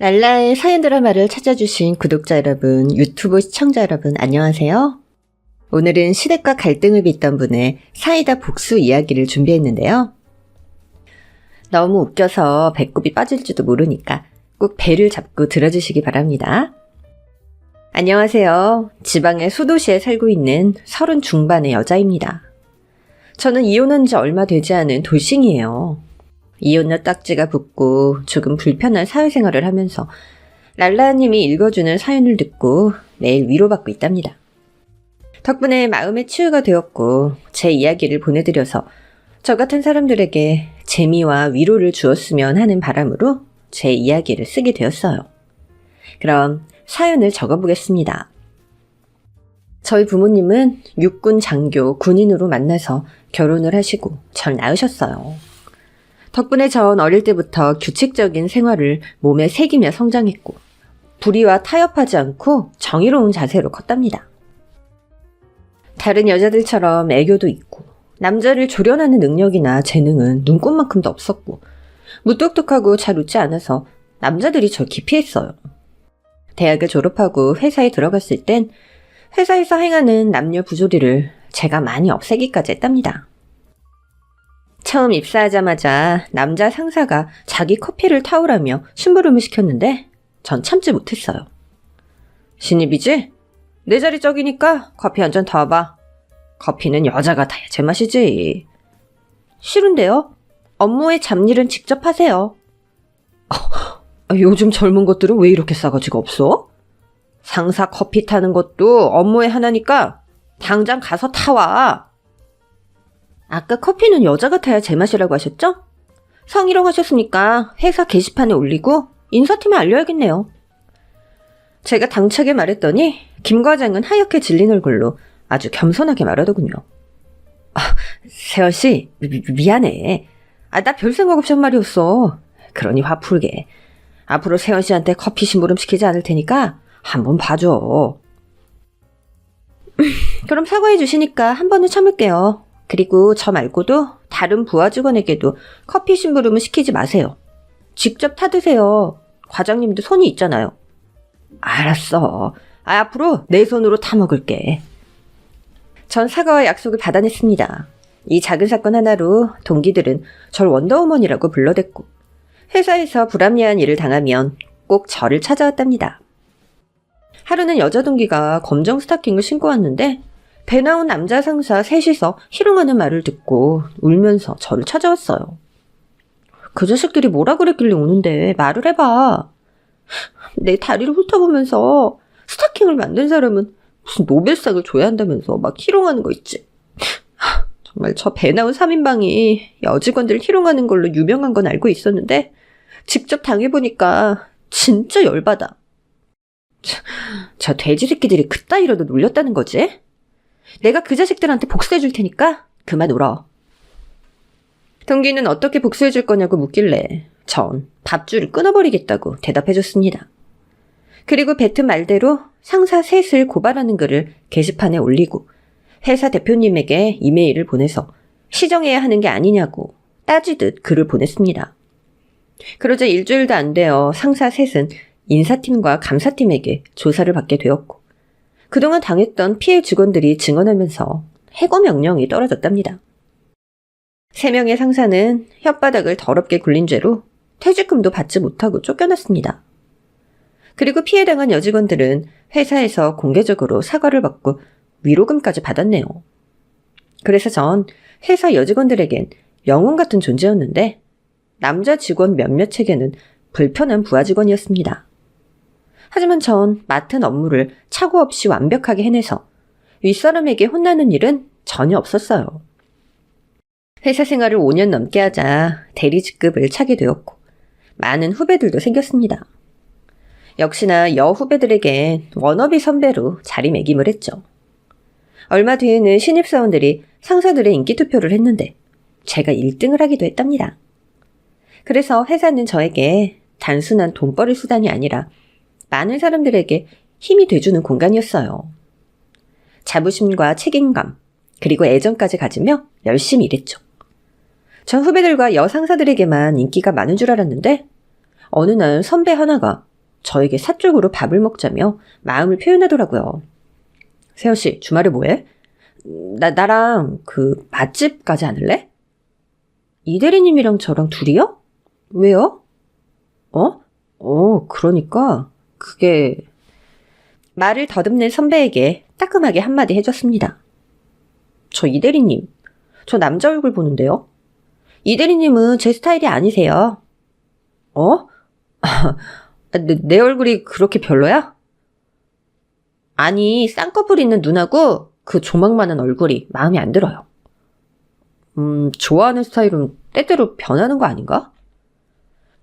랄라의 사연 드라마를 찾아주신 구독자 여러분, 유튜브 시청자 여러분, 안녕하세요. 오늘은 시댁과 갈등을 빚던 분의 사이다 복수 이야기를 준비했는데요. 너무 웃겨서 배꼽이 빠질지도 모르니까 꼭 배를 잡고 들어주시기 바랍니다. 안녕하세요. 지방의 소도시에 살고 있는 30 중반의 여자입니다. 저는 이혼한 지 얼마 되지 않은 돌싱이에요. 이혼녀 딱지가 붙고 조금 불편한 사회생활을 하면서 랄라님이 읽어주는 사연을 듣고 매일 위로받고 있답니다. 덕분에 마음의 치유가 되었고 제 이야기를 보내드려서 저 같은 사람들에게 재미와 위로를 주었으면 하는 바람으로 제 이야기를 쓰게 되었어요. 그럼 사연을 적어보겠습니다. 저희 부모님은 육군 장교 군인으로 만나서 결혼을 하시고 절 낳으셨어요. 덕분에 전 어릴 때부터 규칙적인 생활을 몸에 새기며 성장했고 불의와 타협하지 않고 정의로운 자세로 컸답니다. 다른 여자들처럼 애교도 있고 남자를 조련하는 능력이나 재능은 눈꽃만큼도 없었고 무뚝뚝하고 잘 웃지 않아서 남자들이 절 기피했어요. 대학을 졸업하고 회사에 들어갔을 땐 회사에서 행하는 남녀 부조리를 제가 많이 없애기까지 했답니다. 처음 입사하자마자 남자 상사가 자기 커피를 타오라며 심부름을 시켰는데 전 참지 못했어요. 신입이지? 내 자리 저기니까 커피 한 잔 더 와봐. 커피는 여자가 타야 제맛이지. 싫은데요? 업무의 잡일은 직접 하세요. 요즘 젊은 것들은 왜 이렇게 싸가지가 없어? 상사 커피 타는 것도 업무의 하나니까 당장 가서 타와. 아까 커피는 여자가 타야 제맛이라고 하셨죠? 성희롱 하셨으니까 회사 게시판에 올리고 인사팀에 알려야겠네요. 제가 당차게 말했더니 김 과장은 하얗게 질린 얼굴로 아주 겸손하게 말하더군요. 세연씨, 미안해. 나 별 생각 없이 한 말이었어. 그러니 화 풀게. 앞으로 세연씨한테 커피 심부름 시키지 않을 테니까 한번 봐줘. 그럼 사과해 주시니까 한 번은 참을게요. 그리고 저 말고도 다른 부하 직원에게도 커피 심부름을 시키지 마세요. 직접 타드세요. 과장님도 손이 있잖아요. 알았어. 앞으로 내 손으로 타먹을게. 전 사과와 약속을 받아냈습니다. 이 작은 사건 하나로 동기들은 절 원더우먼이라고 불러댔고 회사에서 불합리한 일을 당하면 꼭 저를 찾아왔답니다. 하루는 여자 동기가 검정 스타킹을 신고 왔는데 배 나온 남자 상사 셋이서 희롱하는 말을 듣고 울면서 저를 찾아왔어요. 그 자식들이 뭐라 그랬길래 우는데 말을 해봐. 내 다리를 훑어보면서 스타킹을 만든 사람은 무슨 노벨상을 줘야 한다면서 막 희롱하는 거 있지. 정말 저 배 나온 3인방이 여직원들 희롱하는 걸로 유명한 건 알고 있었는데 직접 당해보니까 진짜 열받아. 저 돼지 새끼들이 그따위로도 놀렸다는 거지? 내가 그 자식들한테 복수해줄 테니까 그만 울어. 동기는 어떻게 복수해줄 거냐고 묻길래 전 밥줄을 끊어버리겠다고 대답해줬습니다. 그리고 뱉은 말대로 상사 셋을 고발하는 글을 게시판에 올리고 회사 대표님에게 이메일을 보내서 시정해야 하는 게 아니냐고 따지듯 글을 보냈습니다. 그러자 일주일도 안 되어 상사 셋은 인사팀과 감사팀에게 조사를 받게 되었고 그동안 당했던 피해 직원들이 증언하면서 해고 명령이 떨어졌답니다. 3명의 상사는 혓바닥을 더럽게 굴린 죄로 퇴직금도 받지 못하고 쫓겨났습니다. 그리고 피해당한 여직원들은 회사에서 공개적으로 사과를 받고 위로금까지 받았네요. 그래서 전 회사 여직원들에겐 영웅 같은 존재였는데 남자 직원 몇몇에게는 불편한 부하 직원이었습니다. 하지만 전 맡은 업무를 착오 없이 완벽하게 해내서 윗사람에게 혼나는 일은 전혀 없었어요. 회사 생활을 5년 넘게 하자 대리 직급을 차게 되었고 많은 후배들도 생겼습니다. 역시나 여후배들에겐 워너비 선배로 자리매김을 했죠. 얼마 뒤에는 신입사원들이 상사들의 인기투표를 했는데 제가 1등을 하기도 했답니다. 그래서 회사는 저에게 단순한 돈벌이 수단이 아니라 많은 사람들에게 힘이 돼주는 공간이었어요. 자부심과 책임감, 그리고 애정까지 가지며 열심히 일했죠. 전 후배들과 여상사들에게만 인기가 많은 줄 알았는데 어느 날 선배 하나가 저에게 사적으로 밥을 먹자며 마음을 표현하더라고요. 세연씨, 주말에 뭐해? 나랑 맛집 가지 않을래? 이 대리님이랑 저랑 둘이요? 왜요? 그러니까 그게... 말을 더듬는 선배에게 따끔하게 한마디 해줬습니다. 저 이 대리님, 저 남자 얼굴 보는데요? 이 대리님은 제 스타일이 아니세요. 내 얼굴이 그렇게 별로야? 아니, 쌍꺼풀 있는 눈하고 그 조망만한 얼굴이 마음에 안 들어요. 좋아하는 스타일은 때때로 변하는 거 아닌가?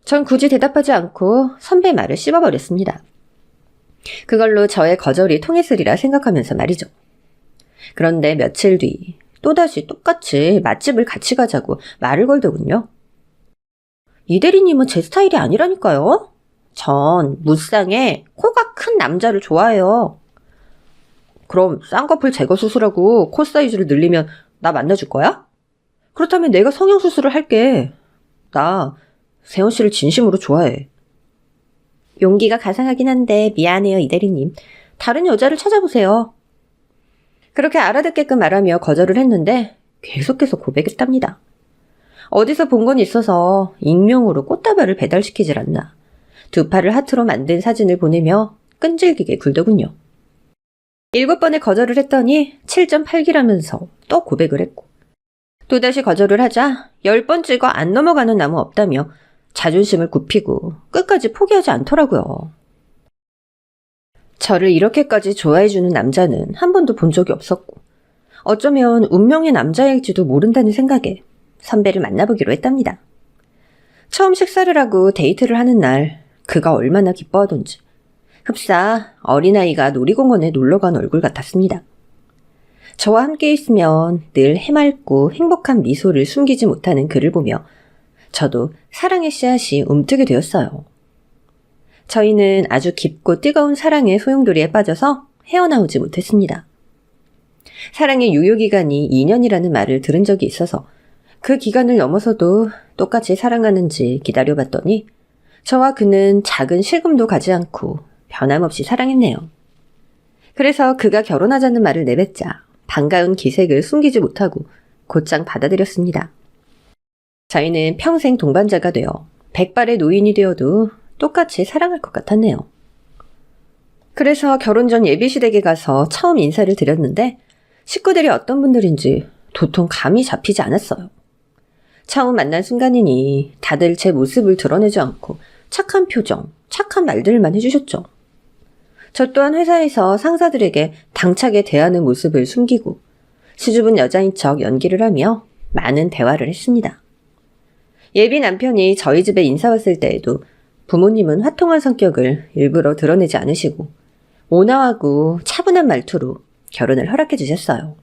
전 굳이 대답하지 않고 선배 말을 씹어버렸습니다. 그걸로 저의 거절이 통했으리라 생각하면서 말이죠. 그런데 며칠 뒤 또다시 똑같이 맛집을 같이 가자고 말을 걸더군요. 이 대리님은 제 스타일이 아니라니까요. 전 무쌍에 코가 큰 남자를 좋아해요. 그럼 쌍꺼풀 제거 수술하고 코 사이즈를 늘리면 나 만나줄 거야? 그렇다면 내가 성형수술을 할게. 나 세연 씨를 진심으로 좋아해. 용기가 가상하긴 한데 미안해요, 이 대리님. 다른 여자를 찾아보세요. 그렇게 알아듣게끔 말하며 거절을 했는데 계속해서 고백했답니다. 어디서 본 건 있어서 익명으로 꽃다발을 배달시키질 않나. 두 팔을 하트로 만든 사진을 보내며 끈질기게 굴더군요. 7번의 거절을 했더니 7.8기라면서 또 고백을 했고, 또다시 거절을 하자 10번 찍어 안 넘어가는 나무 없다며 자존심을 굽히고 끝까지 포기하지 않더라고요. 저를 이렇게까지 좋아해주는 남자는 한 번도 본 적이 없었고, 어쩌면 운명의 남자일지도 모른다는 생각에 선배를 만나보기로 했답니다. 처음 식사를 하고 데이트를 하는 날 그가 얼마나 기뻐하던지 흡사 어린아이가 놀이공원에 놀러간 얼굴 같았습니다. 저와 함께 있으면 늘 해맑고 행복한 미소를 숨기지 못하는 그를 보며 저도 사랑의 씨앗이 움트게 되었어요. 저희는 아주 깊고 뜨거운 사랑의 소용돌이에 빠져서 헤어나오지 못했습니다. 사랑의 유효기간이 2년이라는 말을 들은 적이 있어서 그 기간을 넘어서도 똑같이 사랑하는지 기다려봤더니 저와 그는 작은 실금도 가지 않고 변함없이 사랑했네요. 그래서 그가 결혼하자는 말을 내뱉자 반가운 기색을 숨기지 못하고 곧장 받아들였습니다. 저희는 평생 동반자가 되어 백발의 노인이 되어도 똑같이 사랑할 것 같았네요. 그래서 결혼 전 예비시댁에 가서 처음 인사를 드렸는데 식구들이 어떤 분들인지 도통 감이 잡히지 않았어요. 처음 만난 순간이니 다들 제 모습을 드러내지 않고 착한 표정, 착한 말들만 해주셨죠. 저 또한 회사에서 상사들에게 당차게 대하는 모습을 숨기고 수줍은 여자인 척 연기를 하며 많은 대화를 했습니다. 예비 남편이 저희 집에 인사 왔을 때에도 부모님은 화통한 성격을 일부러 드러내지 않으시고 온화하고 차분한 말투로 결혼을 허락해 주셨어요.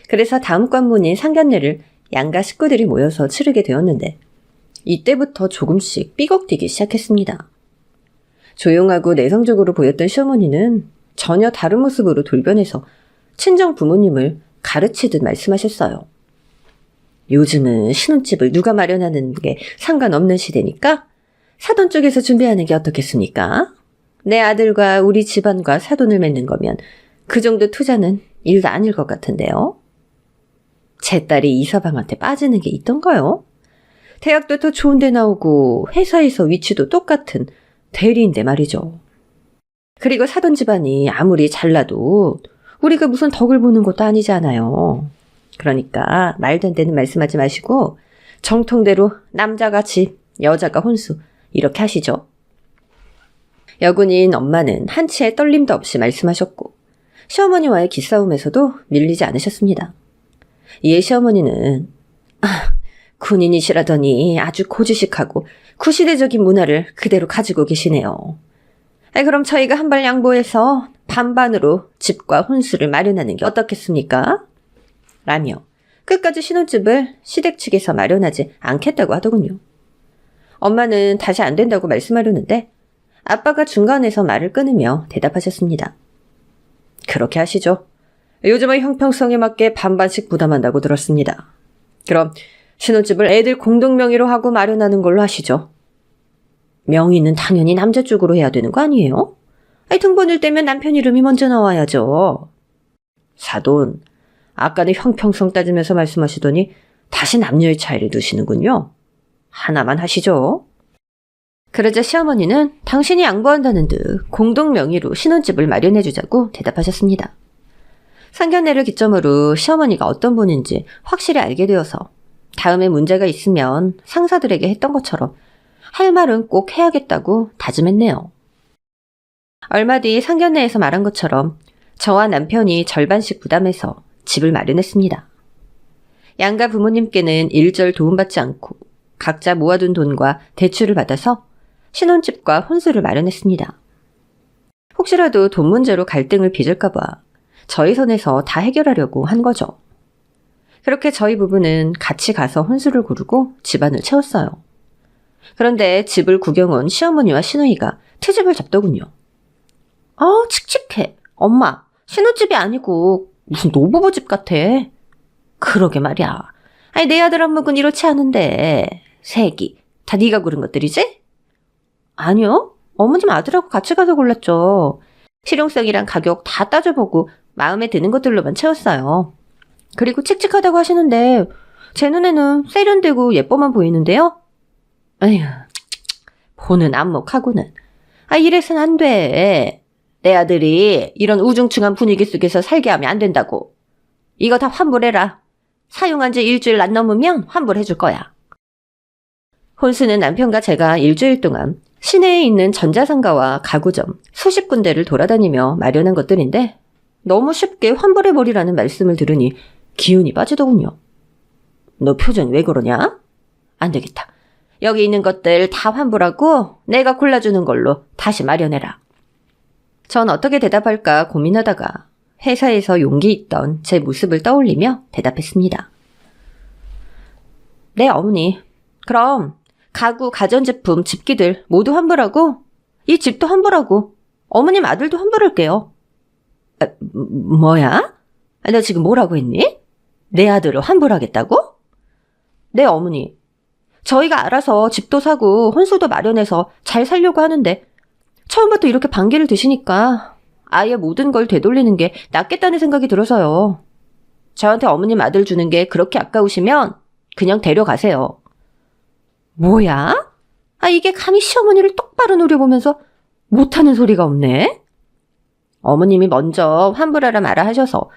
그래서 다음 관문인 상견례를 양가 식구들이 모여서 치르게 되었는데 이때부터 조금씩 삐걱대기 시작했습니다. 조용하고 내성적으로 보였던 시어머니는 전혀 다른 모습으로 돌변해서 친정 부모님을 가르치듯 말씀하셨어요. 요즘은 신혼집을 누가 마련하는 게 상관없는 시대니까 사돈 쪽에서 준비하는 게 어떻겠습니까? 내 아들과 우리 집안과 사돈을 맺는 거면 그 정도 투자는 일도 아닐 것 같은데요. 제 딸이 이서방한테 빠지는 게 있던가요? 대학도 더 좋은 데 나오고 회사에서 위치도 똑같은 대리인데 말이죠. 그리고 사돈 집안이 아무리 잘나도 우리가 무슨 덕을 보는 것도 아니잖아요. 그러니까 말도 안 되는 말씀하지 마시고 정통대로 남자가 집, 여자가 혼수 이렇게 하시죠. 여군인 엄마는 한치의 떨림도 없이 말씀하셨고 시어머니와의 기싸움에서도 밀리지 않으셨습니다. 이에 시어머니는 군인이시라더니 아주 고지식하고 구시대적인 문화를 그대로 가지고 계시네요. 그럼 저희가 한 발 양보해서 반반으로 집과 혼수를 마련하는 게 어떻겠습니까? 라며 끝까지 신혼집을 시댁 측에서 마련하지 않겠다고 하더군요. 엄마는 다시 안 된다고 말씀하려는데 아빠가 중간에서 말을 끊으며 대답하셨습니다. 그렇게 하시죠. 요즘은 형평성에 맞게 반반씩 부담한다고 들었습니다. 그럼 신혼집을 애들 공동 명의로 하고 마련하는 걸로 하시죠. 명의는 당연히 남자 쪽으로 해야 되는 거 아니에요? 아니, 등본을 떼면 남편 이름이 먼저 나와야죠. 사돈, 아까는 형평성 따지면서 말씀하시더니 다시 남녀의 차이를 두시는군요. 하나만 하시죠. 그러자 시어머니는 당신이 양보한다는 듯 공동 명의로 신혼집을 마련해주자고 대답하셨습니다. 상견례를 기점으로 시어머니가 어떤 분인지 확실히 알게 되어서 다음에 문제가 있으면 상사들에게 했던 것처럼 할 말은 꼭 해야겠다고 다짐했네요. 얼마 뒤 상견례에서 말한 것처럼 저와 남편이 절반씩 부담해서 집을 마련했습니다. 양가 부모님께는 일절 도움받지 않고 각자 모아둔 돈과 대출을 받아서 신혼집과 혼수를 마련했습니다. 혹시라도 돈 문제로 갈등을 빚을까봐 저희 선에서 다 해결하려고 한 거죠. 그렇게 저희 부부는 같이 가서 혼수를 고르고 집안을 채웠어요. 그런데 집을 구경 온 시어머니와 시누이가 트집을 잡더군요. 칙칙해. 엄마, 신혼집이 아니고 무슨 노부부 집 같아. 그러게 말이야. 아니, 내 아들 안목은 이렇지 않은데. 새끼, 다 네가 고른 것들이지? 아니요. 어머님 아들하고 같이 가서 골랐죠. 실용성이랑 가격 다 따져보고 마음에 드는 것들로만 채웠어요. 그리고 칙칙하다고 하시는데 제 눈에는 세련되고 예뻐만 보이는데요? 아휴, 보는 안목하고는. 이래선 안 돼. 내 아들이 이런 우중충한 분위기 속에서 살게 하면 안 된다고. 이거 다 환불해라. 사용한 지 일주일 안 넘으면 환불해줄 거야. 혼수는 남편과 제가 일주일 동안 시내에 있는 전자상가와 가구점 수십 군데를 돌아다니며 마련한 것들인데 너무 쉽게 환불해버리라는 말씀을 들으니 기운이 빠지더군요. 너 표정 왜 그러냐? 안 되겠다. 여기 있는 것들 다 환불하고 내가 골라주는 걸로 다시 마련해라. 전 어떻게 대답할까 고민하다가 회사에서 용기 있던 제 모습을 떠올리며 대답했습니다. 네, 어머니. 그럼 가구, 가전제품, 집기들 모두 환불하고 이 집도 환불하고 어머님 아들도 환불할게요. 뭐야? 너 지금 뭐라고 했니? 내 아들을 환불하겠다고? 네, 어머니. 저희가 알아서 집도 사고 혼수도 마련해서 잘 살려고 하는데 처음부터 이렇게 반기를 드시니까 아예 모든 걸 되돌리는 게 낫겠다는 생각이 들어서요. 저한테 어머님 아들 주는 게 그렇게 아까우시면 그냥 데려가세요. 뭐야? 이게 감히 시어머니를 똑바로 노려보면서 못하는 소리가 없네? 어머님이 먼저 환불하라 마라 하셔서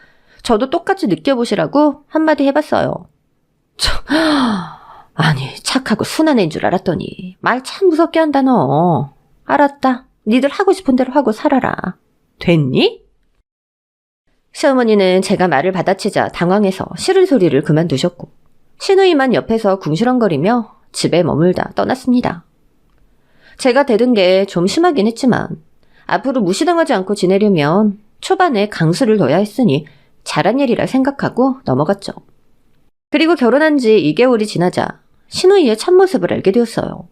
저도 똑같이 느껴보시라고 한마디 해봤어요. 아니, 착하고 순한 애인 줄 알았더니 말 참 무섭게 한다 너. 알았다. 니들 하고 싶은 대로 하고 살아라. 됐니? 시어머니는 제가 말을 받아치자 당황해서 싫은 소리를 그만두셨고 시누이만 옆에서 궁시렁거리며 집에 머물다 떠났습니다. 제가 대든 게 좀 심하긴 했지만 앞으로 무시당하지 않고 지내려면 초반에 강수를 둬야 했으니 잘한 일이라 생각하고 넘어갔죠. 그리고 결혼한 지 2개월이 지나자 시누이의 참모습을 알게 되었어요.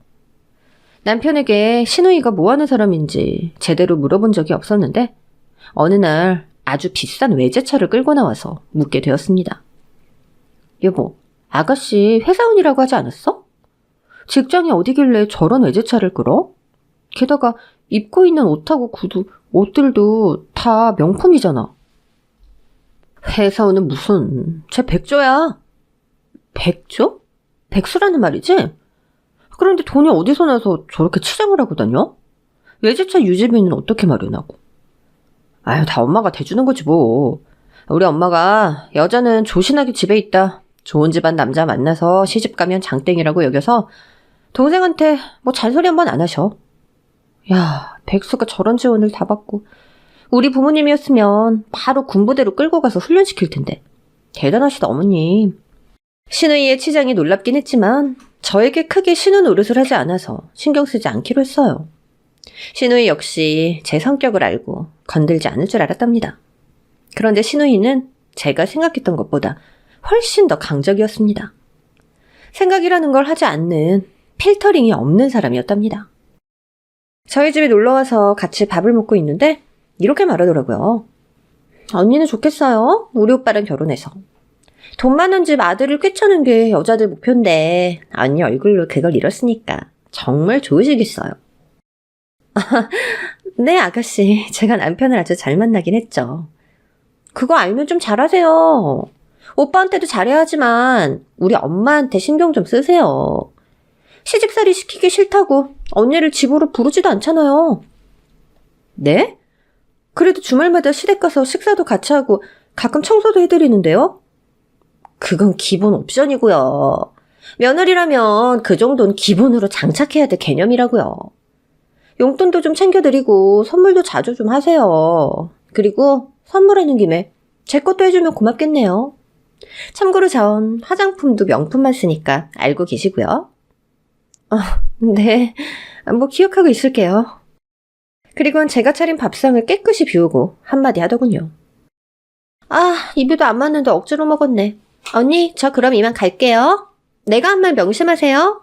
남편에게 시누이가 뭐하는 사람인지 제대로 물어본 적이 없었는데 어느 날 아주 비싼 외제차를 끌고 나와서 묻게 되었습니다. 여보, 아가씨 회사원이라고 하지 않았어? 직장이 어디길래 저런 외제차를 끌어? 게다가 입고 있는 옷하고 구두, 옷들도 다 명품이잖아. 회사원은 무슨, 쟤 백조야. 백조? 백수라는 말이지? 그런데 돈이 어디서 나서 저렇게 치장을 하고 다녀? 외제차 유지비는 어떻게 마련하고? 다 엄마가 대주는 거지 뭐. 우리 엄마가 여자는 조신하게 집에 있다. 좋은 집안 남자 만나서 시집가면 장땡이라고 여겨서 동생한테 뭐 잔소리 한 번 안 하셔. 야, 백수가 저런 지원을 다 받고 우리 부모님이었으면 바로 군부대로 끌고 가서 훈련시킬 텐데. 대단하시다 어머님. 시누이의 치장이 놀랍긴 했지만 저에게 크게 신우 노릇을 하지 않아서 신경 쓰지 않기로 했어요. 시누이 역시 제 성격을 알고 건들지 않을 줄 알았답니다. 그런데 시누이는 제가 생각했던 것보다 훨씬 더 강적이었습니다. 생각이라는 걸 하지 않는 필터링이 없는 사람이었답니다. 저희 집에 놀러와서 같이 밥을 먹고 있는데 이렇게 말하더라고요. 언니는 좋겠어요. 우리 오빠랑 결혼해서. 돈 많은 집 아들을 꿰차는 게 여자들 목표인데 언니 얼굴로 그걸 이뤘으니까 정말 좋으시겠어요. 네, 아가씨. 제가 남편을 아주 잘 만나긴 했죠. 그거 알면 좀 잘하세요. 오빠한테도 잘해야 하지만 우리 엄마한테 신경 좀 쓰세요. 시집살이 시키기 싫다고 언니를 집으로 부르지도 않잖아요. 네? 그래도 주말마다 시댁 가서 식사도 같이 하고 가끔 청소도 해드리는데요? 그건 기본 옵션이고요. 며느리라면 그 정도는 기본으로 장착해야 될 개념이라고요. 용돈도 좀 챙겨드리고 선물도 자주 좀 하세요. 그리고 선물하는 김에 제 것도 해주면 고맙겠네요. 참고로 전 화장품도 명품만 쓰니까 알고 계시고요. 네, 뭐 기억하고 있을게요. 그리고는 제가 차린 밥상을 깨끗이 비우고 한마디 하더군요. 입에도 안 맞는데 억지로 먹었네. 언니, 저 그럼 이만 갈게요. 내가 한 말 명심하세요.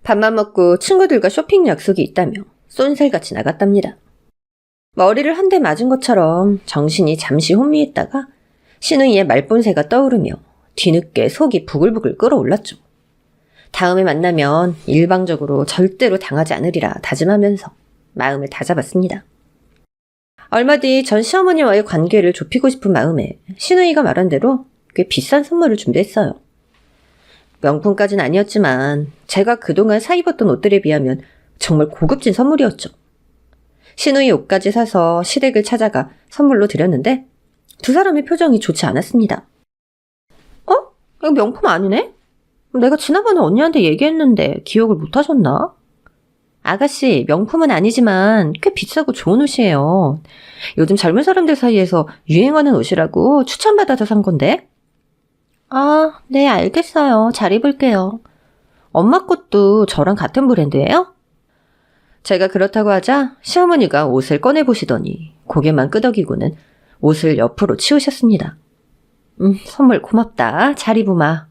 밥만 먹고 친구들과 쇼핑 약속이 있다며 쏜살같이 나갔답니다. 머리를 한 대 맞은 것처럼 정신이 잠시 혼미했다가 신우이의 말본새가 떠오르며 뒤늦게 속이 부글부글 끓어올랐죠. 다음에 만나면 일방적으로 절대로 당하지 않으리라 다짐하면서 마음을 다잡았습니다. 얼마 뒤 전 시어머니와의 관계를 좁히고 싶은 마음에 신우이가 말한 대로 꽤 비싼 선물을 준비했어요. 명품까지는 아니었지만 제가 그동안 사 입었던 옷들에 비하면 정말 고급진 선물이었죠. 신우이 옷까지 사서 시댁을 찾아가 선물로 드렸는데 두 사람의 표정이 좋지 않았습니다. 이거 명품 아니네? 내가 지난번에 언니한테 얘기했는데 기억을 못 하셨나? 아가씨, 명품은 아니지만 꽤 비싸고 좋은 옷이에요. 요즘 젊은 사람들 사이에서 유행하는 옷이라고 추천받아서 산 건데. 네, 알겠어요. 잘 입을게요. 엄마 것도 저랑 같은 브랜드예요? 제가 그렇다고 하자 시어머니가 옷을 꺼내보시더니 고개만 끄덕이고는 옷을 옆으로 치우셨습니다. 선물 고맙다. 잘 입으마.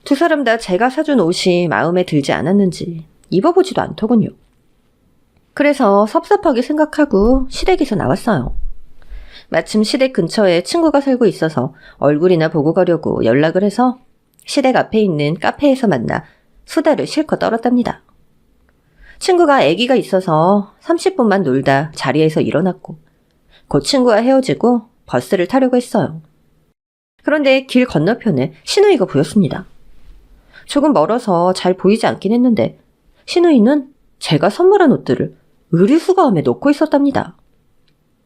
두 사람 다 제가 사준 옷이 마음에 들지 않았는지 입어보지도 않더군요. 그래서 섭섭하게 생각하고 시댁에서 나왔어요. 마침 시댁 근처에 친구가 살고 있어서 얼굴이나 보고 가려고 연락을 해서 시댁 앞에 있는 카페에서 만나 수다를 실컷 떨었답니다. 친구가 아기가 있어서 30분만 놀다 자리에서 일어났고 곧 친구와 헤어지고 버스를 타려고 했어요. 그런데 길 건너편에 신우이가 보였습니다. 조금 멀어서 잘 보이지 않긴 했는데 신우이는 제가 선물한 옷들을 의류수거함에 놓고 있었답니다.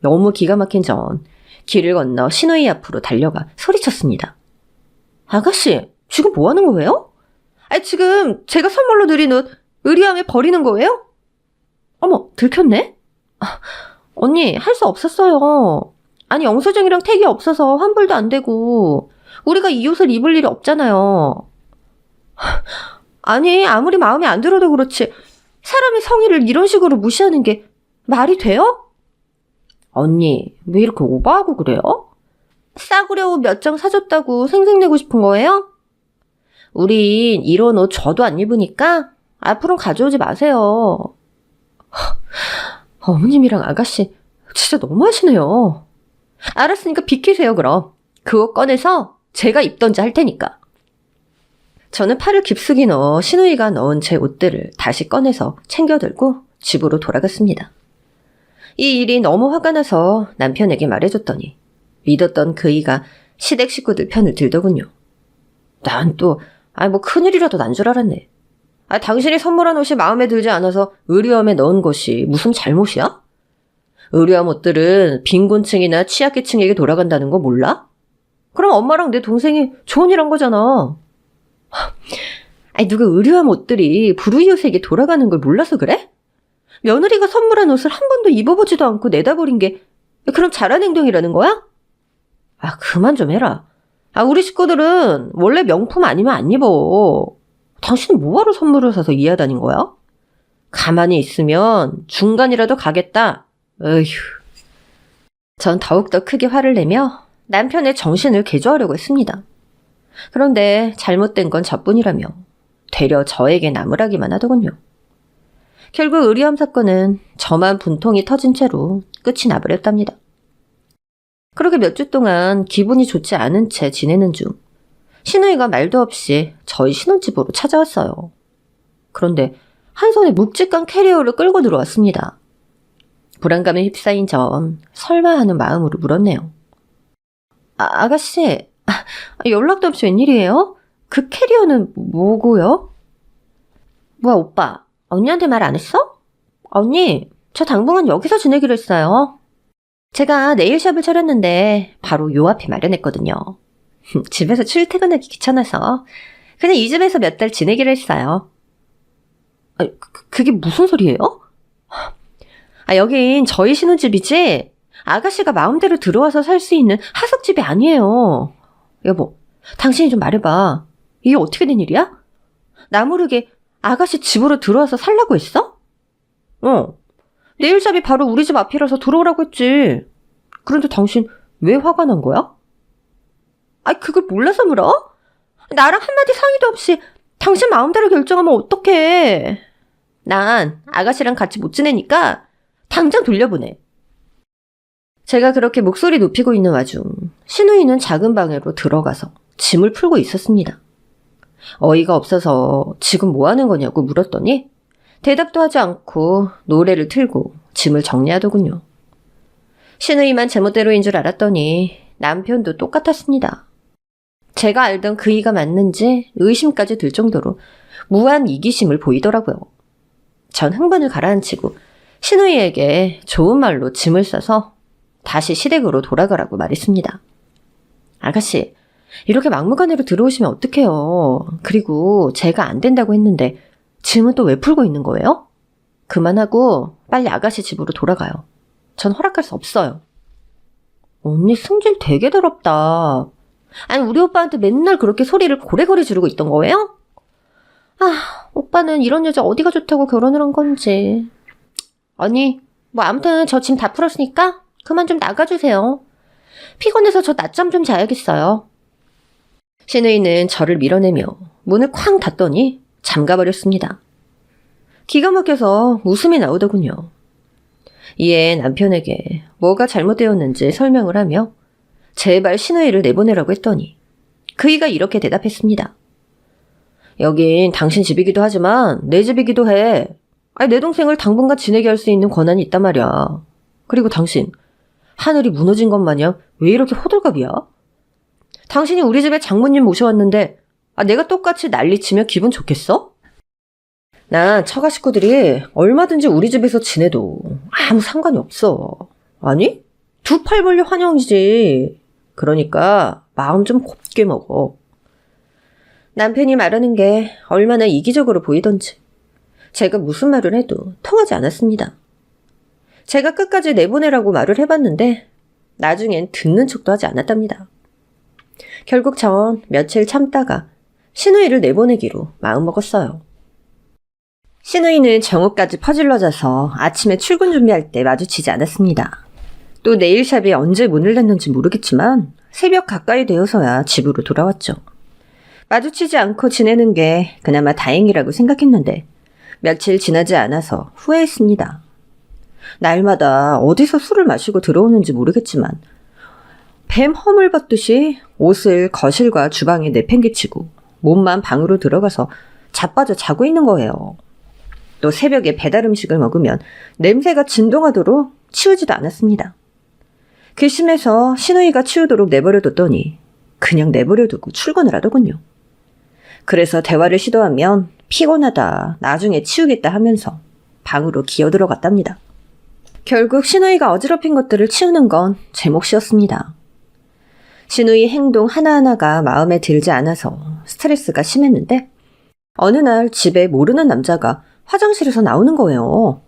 너무 기가 막힌 전 길을 건너 신우이 앞으로 달려가 소리쳤습니다. 아가씨, 지금 뭐 하는 거예요? 지금 제가 선물로 드린 옷 의류함에 버리는 거예요? 어머, 들켰네? 언니, 할 수 없었어요. 아니, 영수증이랑 택이 없어서 환불도 안 되고 우리가 이 옷을 입을 일이 없잖아요. 아니, 아무리 마음에 안 들어도 그렇지 사람의 성의를 이런 식으로 무시하는 게 말이 돼요? 언니, 왜 이렇게 오버하고 그래요? 싸구려 옷 몇 장 사줬다고 생색내고 싶은 거예요? 우린 이런 옷 저도 안 입으니까 앞으로는 가져오지 마세요. 어머님이랑 아가씨 진짜 너무하시네요. 알았으니까 비키세요 그럼. 그 옷 꺼내서 제가 입던지 할 테니까. 저는 팔을 깊숙이 넣어 신우이가 넣은 제 옷들을 다시 꺼내서 챙겨들고 집으로 돌아갔습니다. 이 일이 너무 화가 나서 남편에게 말해줬더니 믿었던 그이가 시댁 식구들 편을 들더군요. 난 또 뭐 큰일이라도 난 줄 알았네. 당신이 선물한 옷이 마음에 들지 않아서 의류함에 넣은 것이 무슨 잘못이야? 의류함 옷들은 빈곤층이나 취약계층에게 돌아간다는 거 몰라? 그럼 엄마랑 내 동생이 좋은 일 한 거잖아. 누가 의류함 옷들이 불우이웃에게 돌아가는 걸 몰라서 그래? 며느리가 선물한 옷을 한 번도 입어보지도 않고 내다 버린 게 그럼 잘한 행동이라는 거야? 그만 좀 해라. 우리 식구들은 원래 명품 아니면 안 입어. 당신은 뭐하러 선물을 사서 이해하다닌 거야? 가만히 있으면 중간이라도 가겠다. 어휴. 전 더욱더 크게 화를 내며 남편의 정신을 개조하려고 했습니다. 그런데 잘못된 건 저뿐이라며 되려 저에게 나무라기만 하더군요. 결국 의류함 사건은 저만 분통이 터진 채로 끝이 나버렸답니다. 그렇게 몇 주 동안 기분이 좋지 않은 채 지내는 중 신우이가 말도 없이 저희 신혼집으로 찾아왔어요. 그런데 한 손에 묵직한 캐리어를 끌고 들어왔습니다. 불안감에 휩싸인 전 설마 하는 마음으로 물었네요. 아가씨, 연락도 없이 웬일이에요? 그 캐리어는 뭐고요? 뭐야 오빠, 언니한테 말 안 했어? 언니, 저 당분간 여기서 지내기로 했어요. 제가 네일샵을 차렸는데 바로 요 앞에 마련했거든요. 집에서 출퇴근하기 귀찮아서 그냥 이 집에서 몇 달 지내기로 했어요. 그게 무슨 소리예요? 여긴 저희 신혼집이지 아가씨가 마음대로 들어와서 살 수 있는 하숙집이 아니에요. 여보, 당신이 좀 말해봐. 이게 어떻게 된 일이야? 나 모르게 아가씨 집으로 들어와서 살라고 했어? 네일샵이 바로 우리 집 앞이라서 들어오라고 했지. 그런데 당신 왜 화가 난 거야? 그걸 몰라서 물어? 나랑 한마디 상의도 없이 당신 마음대로 결정하면 어떡해. 난 아가씨랑 같이 못 지내니까 당장 돌려보내. 제가 그렇게 목소리 높이고 있는 와중 신우이는 작은 방으로 들어가서 짐을 풀고 있었습니다. 어이가 없어서 지금 뭐 하는 거냐고 물었더니 대답도 하지 않고 노래를 틀고 짐을 정리하더군요. 신우이만 제멋대로인 줄 알았더니 남편도 똑같았습니다. 제가 알던 그이가 맞는지 의심까지 들 정도로 무한 이기심을 보이더라고요. 전 흥분을 가라앉히고 신우이에게 좋은 말로 짐을 싸서 다시 시댁으로 돌아가라고 말했습니다. 아가씨, 이렇게 막무가내로 들어오시면 어떡해요. 그리고 제가 안 된다고 했는데 짐은 또 왜 풀고 있는 거예요? 그만하고 빨리 아가씨 집으로 돌아가요. 전 허락할 수 없어요. 언니 승질 되게 더럽다. 우리 오빠한테 맨날 그렇게 소리를 고래고래 지르고 있던 거예요? 오빠는 이런 여자 어디가 좋다고 결혼을 한 건지. 언니, 아무튼 저 짐 다 풀었으니까 그만 좀 나가주세요. 피곤해서 저 낮잠 좀 자야겠어요. 신우이는 저를 밀어내며 문을 쾅 닫더니 잠가버렸습니다. 기가 막혀서 웃음이 나오더군요. 이에 남편에게 뭐가 잘못되었는지 설명을 하며 제발 신우이를 내보내라고 했더니 그이가 이렇게 대답했습니다. 여긴 당신 집이기도 하지만 내 집이기도 해. 내 동생을 당분간 지내게 할 수 있는 권한이 있단 말이야. 그리고 당신, 하늘이 무너진 것 마냥 왜 이렇게 호들갑이야? 당신이 우리 집에 장모님 모셔왔는데 내가 똑같이 난리치면 기분 좋겠어? 난 처가 식구들이 얼마든지 우리 집에서 지내도 아무 상관이 없어. 아니? 두 팔 벌려 환영이지. 그러니까 마음 좀 곱게 먹어. 남편이 말하는 게 얼마나 이기적으로 보이던지 제가 무슨 말을 해도 통하지 않았습니다. 제가 끝까지 내보내라고 말을 해봤는데 나중엔 듣는 척도 하지 않았답니다. 결국 전 며칠 참다가 신우이를 내보내기로 마음먹었어요. 신우이는 정오까지 퍼질러져서 아침에 출근 준비할 때 마주치지 않았습니다. 또 네일샵이 언제 문을 닫는지 모르겠지만 새벽 가까이 되어서야 집으로 돌아왔죠. 마주치지 않고 지내는 게 그나마 다행이라고 생각했는데 며칠 지나지 않아서 후회했습니다. 날마다 어디서 술을 마시고 들어오는지 모르겠지만 뱀 허물 받듯이 옷을 거실과 주방에 내팽개치고 몸만 방으로 들어가서 자빠져 자고 있는 거예요. 또 새벽에 배달 음식을 먹으면 냄새가 진동하도록 치우지도 않았습니다. 괘씸해서 신우이가 치우도록 내버려뒀더니 그냥 내버려두고 출근을 하더군요. 그래서 대화를 시도하면 피곤하다, 나중에 치우겠다 하면서 방으로 기어들어갔답니다. 결국 신우이가 어지럽힌 것들을 치우는 건 제 몫이었습니다. 신우이 행동 하나하나가 마음에 들지 않아서 스트레스가 심했는데 어느 날 집에 모르는 남자가 화장실에서 나오는 거예요.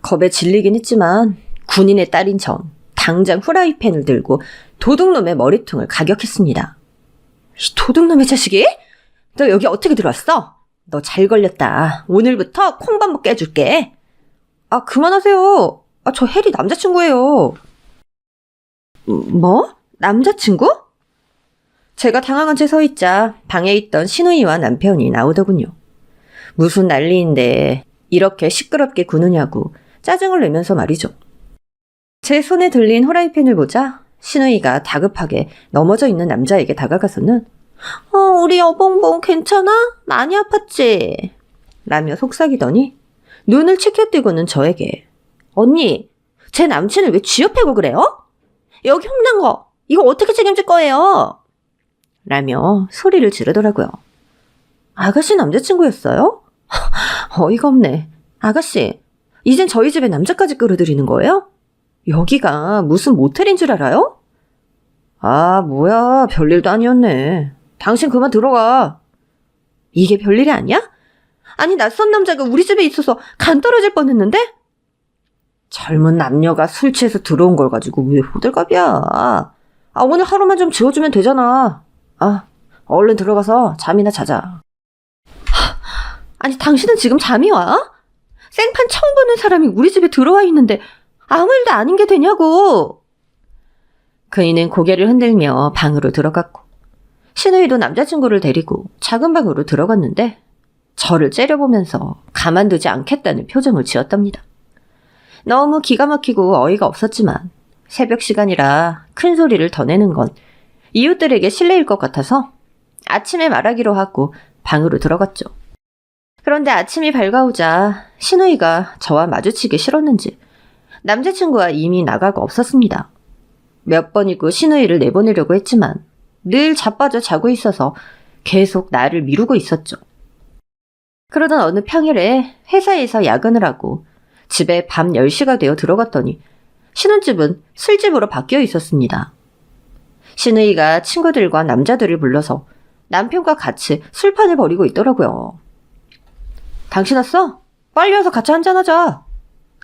겁에 질리긴 했지만 군인의 딸인 전 당장 후라이팬을 들고 도둑놈의 머리통을 가격했습니다. 이 도둑놈의 자식이? 너 여기 어떻게 들어왔어? 너 잘 걸렸다. 오늘부터 콩밥 먹게 해줄게. 그만하세요. 저 혜리 남자친구예요. 뭐? 남자친구? 제가 당황한 채 서 있자 방에 있던 신우이와 남편이 나오더군요. 무슨 난리인데 이렇게 시끄럽게 구느냐고 짜증을 내면서 말이죠. 제 손에 들린 후라이팬을 보자 신우이가 다급하게 넘어져 있는 남자에게 다가가서는 우리 여봉봉 괜찮아? 많이 아팠지? 라며 속삭이더니 눈을 치켜뜨고는 저에게 언니, 제 남친을 왜 쥐어패고 그래요? 여기 혼난 거 이거 어떻게 책임질 거예요? 라며 소리를 지르더라고요. 아가씨 남자친구였어요? 어이가 없네. 아가씨, 이젠 저희 집에 남자까지 끌어들이는 거예요? 여기가 무슨 모텔인 줄 알아요? 아, 뭐야. 별일도 아니었네. 당신 그만 들어가. 이게 별일이 아니야? 아니, 낯선 남자가 우리 집에 있어서 간 떨어질 뻔했는데? 젊은 남녀가 술 취해서 들어온 걸 가지고 왜 호들갑이야. 아, 오늘 하루만 좀 지워주면 되잖아. 아, 얼른 들어가서 잠이나 자자. 아니, 당신은 지금 잠이 와? 생판 처음 보는 사람이 우리 집에 들어와 있는데 아무 일도 아닌 게 되냐고. 그이는 고개를 흔들며 방으로 들어갔고 신우이도 남자친구를 데리고 작은 방으로 들어갔는데 저를 째려보면서 가만두지 않겠다는 표정을 지었답니다. 너무 기가 막히고 어이가 없었지만 새벽 시간이라 큰 소리를 더 내는 건 이웃들에게 실례일 것 같아서 아침에 말하기로 하고 방으로 들어갔죠. 그런데 아침이 밝아오자 신우이가 저와 마주치기 싫었는지 남자친구와 이미 나가고 없었습니다. 몇 번이고 신우이를 내보내려고 했지만 늘 자빠져 자고 있어서 계속 나를 미루고 있었죠. 그러던 어느 평일에 회사에서 야근을 하고 집에 밤 10시가 되어 들어갔더니 신혼집은 술집으로 바뀌어 있었습니다. 신우이가 친구들과 남자들을 불러서 남편과 같이 술판을 벌이고 있더라고요. 당신 왔어? 빨리 와서 같이 한잔하자.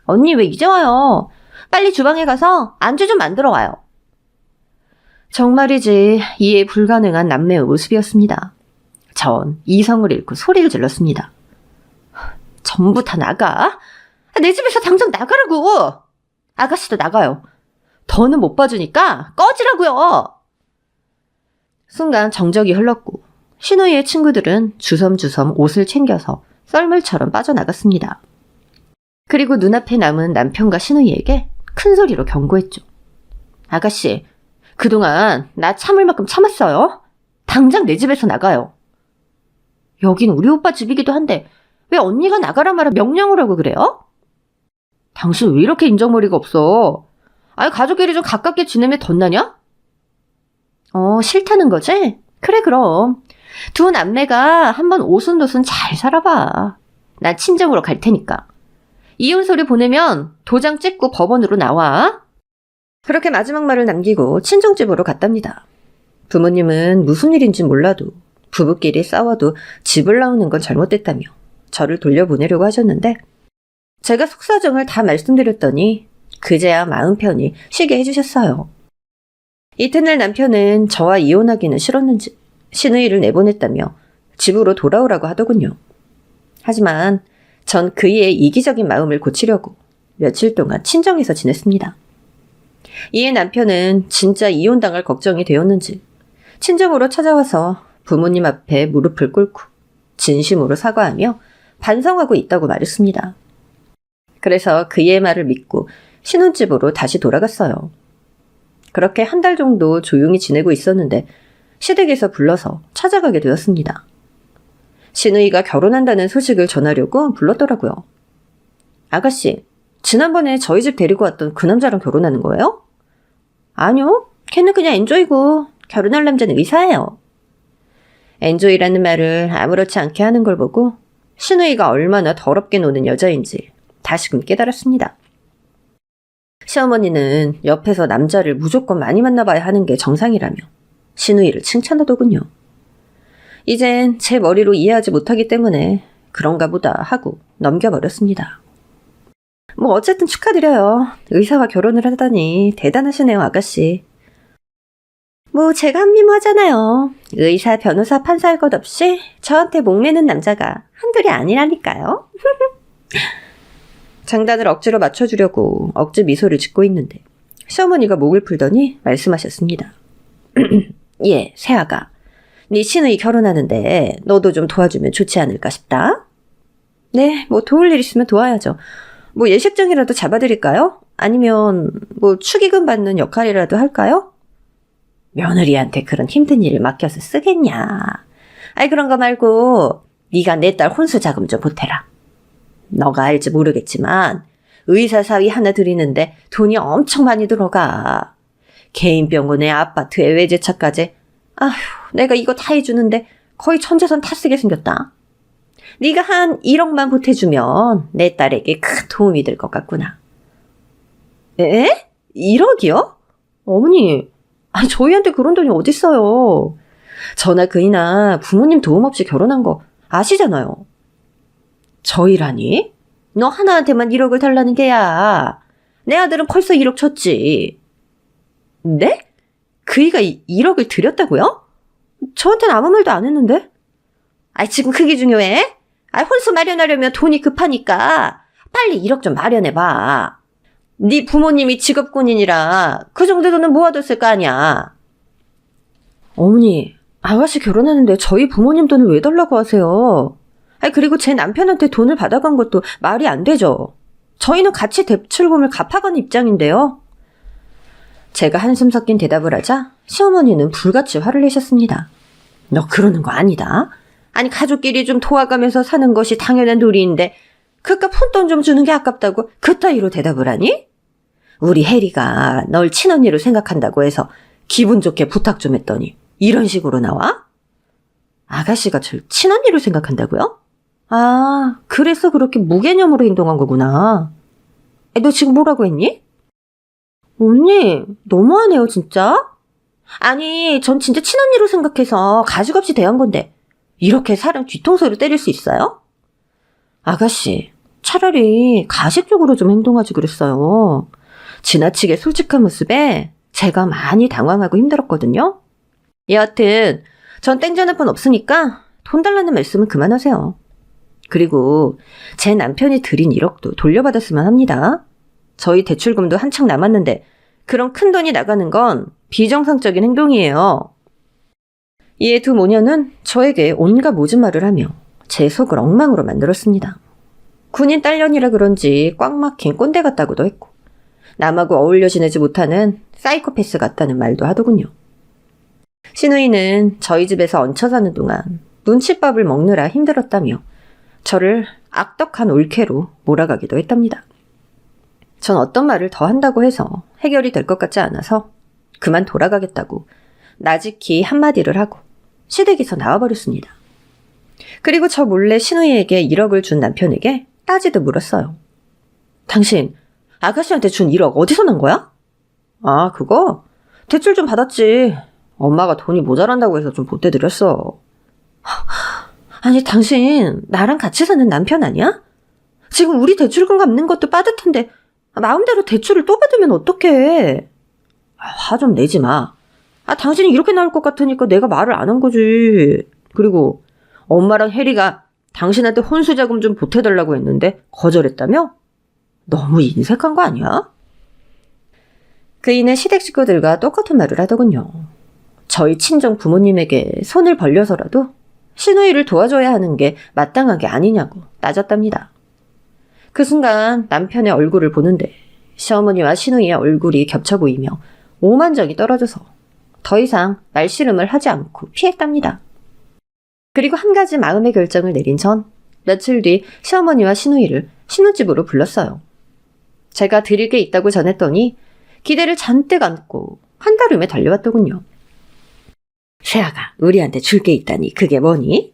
언니 왜 이제 와요? 빨리 주방에 가서 안주 좀 만들어 와요. 정말이지 이해 불가능한 남매의 모습이었습니다. 전 이성을 잃고 소리를 질렀습니다. 전부 다 나가? 내 집에서 당장 나가라고! 아가씨도 나가요. 더는 못 봐주니까 꺼지라고요! 순간 정적이 흘렀고 신우이의 친구들은 주섬주섬 옷을 챙겨서 썰물처럼 빠져나갔습니다. 그리고 눈앞에 남은 남편과 신우이에게 큰 소리로 경고했죠. 아가씨, 그동안 나 참을 만큼 참았어요. 당장 내 집에서 나가요. 여긴 우리 오빠 집이기도 한데 왜 언니가 나가라 말아 명령을 하고 그래요? 당신 왜 이렇게 인정머리가 없어? 아니 가족끼리 좀 가깝게 지내면 덧나냐? 싫다는 거지? 그래 그럼. 두 남매가 한번 오순도순 잘 살아봐. 난 친정으로 갈 테니까. 이혼 소리 보내면 도장 찍고 법원으로 나와. 그렇게 마지막 말을 남기고 친정집으로 갔답니다. 부모님은 무슨 일인지 몰라도 부부끼리 싸워도 집을 나오는 건 잘못됐다며 저를 돌려보내려고 하셨는데 제가 속사정을 다 말씀드렸더니 그제야 마음 편히 쉬게 해주셨어요. 이튿날 남편은 저와 이혼하기는 싫었는지 신우이를 내보냈다며 집으로 돌아오라고 하더군요. 하지만 전 그이의 이기적인 마음을 고치려고 며칠 동안 친정에서 지냈습니다. 이에 남편은 진짜 이혼당할 걱정이 되었는지 친정으로 찾아와서 부모님 앞에 무릎을 꿇고 진심으로 사과하며 반성하고 있다고 말했습니다. 그래서 그의 말을 믿고 신혼집으로 다시 돌아갔어요. 그렇게 한 달 정도 조용히 지내고 있었는데 시댁에서 불러서 찾아가게 되었습니다. 신우이가 결혼한다는 소식을 전하려고 불렀더라고요. 아가씨, 지난번에 저희 집 데리고 왔던 그 남자랑 결혼하는 거예요? 아니요, 걔는 그냥 엔조이고 결혼할 남자는 의사예요. 엔조이라는 말을 아무렇지 않게 하는 걸 보고 신우이가 얼마나 더럽게 노는 여자인지 다시금 깨달았습니다. 시어머니는 옆에서 남자를 무조건 많이 만나봐야 하는 게 정상이라며 신우이를 칭찬하더군요. 이젠 제 머리로 이해하지 못하기 때문에 그런가 보다 하고 넘겨버렸습니다. 뭐 어쨌든 축하드려요. 의사와 결혼을 하다니 대단하시네요, 아가씨. 뭐 제가 한미모하잖아요. 의사, 변호사, 판사 할 것 없이 저한테 목매는 남자가 한둘이 아니라니까요. 장단을 억지로 맞춰주려고 억지 미소를 짓고 있는데 시어머니가 목을 풀더니 말씀하셨습니다. 예, 새아가. 네 신우이 결혼하는데 너도 좀 도와주면 좋지 않을까 싶다. 네, 뭐 도울 일 있으면 도와야죠. 뭐 예식장이라도 잡아드릴까요? 아니면 뭐 축의금 받는 역할이라도 할까요? 며느리한테 그런 힘든 일을 맡겨서 쓰겠냐. 아이 그런 거 말고 네가 내 딸 혼수 자금 좀 보태라. 너가 알지 모르겠지만 의사 사위 하나 들이는데 돈이 엄청 많이 들어가. 개인 병원에 아파트에 외제차까지. 아휴, 내가 이거 다 해주는데 거의 전재산 다 쓰게 생겼다. 네가 한 1억만 보태주면 내 딸에게 큰 도움이 될 것 같구나. 에? 1억이요? 어머니, 아니 저희한테 그런 돈이 어딨어요. 저나 그이나 부모님 도움 없이 결혼한 거 아시잖아요. 저희라니? 너 하나한테만 1억을 달라는 게야. 내 아들은 벌써 1억 줬지. 네? 그이가 1억을 드렸다고요? 저한테는 아무 말도 안 했는데? 아이, 지금 그게 중요해? 아, 혼수 마련하려면 돈이 급하니까 빨리 1억 좀 마련해봐. 네 부모님이 직업군인이라 그 정도 돈은 모아뒀을 거 아니야. 어머니, 아가씨 결혼하는데 저희 부모님 돈을 왜 달라고 하세요? 아니, 그리고 제 남편한테 돈을 받아간 것도 말이 안 되죠. 저희는 같이 대출금을 갚아가는 입장인데요. 제가 한숨 섞인 대답을 하자 시어머니는 불같이 화를 내셨습니다. 너 그러는 거 아니다. 아니, 가족끼리 좀 도와가면서 사는 것이 당연한 도리인데 그깟 푼돈 좀 주는 게 아깝다고 그따위로 대답을 하니? 우리 혜리가 널 친언니로 생각한다고 해서 기분 좋게 부탁 좀 했더니 이런 식으로 나와? 아가씨가 절 친언니로 생각한다고요? 아, 그래서 그렇게 무개념으로 행동한 거구나. 너 지금 뭐라고 했니? 언니, 너무하네요, 진짜. 아니, 전 진짜 친언니로 생각해서 가식 없이 대한 건데 이렇게 사람 뒤통수를 때릴 수 있어요? 아가씨, 차라리 가식적으로 좀 행동하지 그랬어요. 지나치게 솔직한 모습에 제가 많이 당황하고 힘들었거든요. 여하튼 전 땡전 한 푼 없으니까 돈 달라는 말씀은 그만하세요. 그리고 제 남편이 드린 1억도 돌려받았으면 합니다. 저희 대출금도 한창 남았는데 그런 큰 돈이 나가는 건 비정상적인 행동이에요. 이에 두 모녀는 저에게 온갖 모진 말을 하며 제 속을 엉망으로 만들었습니다. 군인 딸년이라 그런지 꽉 막힌 꼰대 같다고도 했고 남하고 어울려 지내지 못하는 사이코패스 같다는 말도 하더군요. 시누이는 저희 집에서 얹혀 사는 동안 눈칫밥을 먹느라 힘들었다며 저를 악덕한 올케로 몰아가기도 했답니다. 전 어떤 말을 더 한다고 해서 해결이 될 것 같지 않아서 그만 돌아가겠다고 나직히 한마디를 하고 시댁에서 나와버렸습니다. 그리고 저 몰래 시누이에게 1억을 준 남편에게 따지듯 물었어요. 당신 아가씨한테 준 1억 어디서 난 거야? 아, 그거? 대출 좀 받았지. 엄마가 돈이 모자란다고 해서 좀 보태드렸어. 아니, 당신 나랑 같이 사는 남편 아니야? 지금 우리 대출금 갚는 것도 빠듯한데 마음대로 대출을 또 받으면 어떡해. 화 좀 내지 마. 당신이 이렇게 나올 것 같으니까 내가 말을 안 한 거지. 그리고 엄마랑 혜리가 당신한테 혼수자금 좀 보태달라고 했는데 거절했다며? 너무 인색한 거 아니야? 그이는 시댁 식구들과 똑같은 말을 하더군요. 저희 친정 부모님에게 손을 벌려서라도 시누이를 도와줘야 하는 게 마땅한 게 아니냐고 따졌답니다. 그 순간 남편의 얼굴을 보는데 시어머니와 시누이의 얼굴이 겹쳐 보이며 오만정이 떨어져서 더 이상 말씨름을 하지 않고 피했답니다. 그리고 한 가지 마음의 결정을 내린 전 며칠 뒤 시어머니와 시누이를 신혼집으로 불렀어요. 제가 드릴 게 있다고 전했더니 기대를 잔뜩 안고 한달음에 달려왔더군요. 세아가 우리한테 줄 게 있다니 그게 뭐니?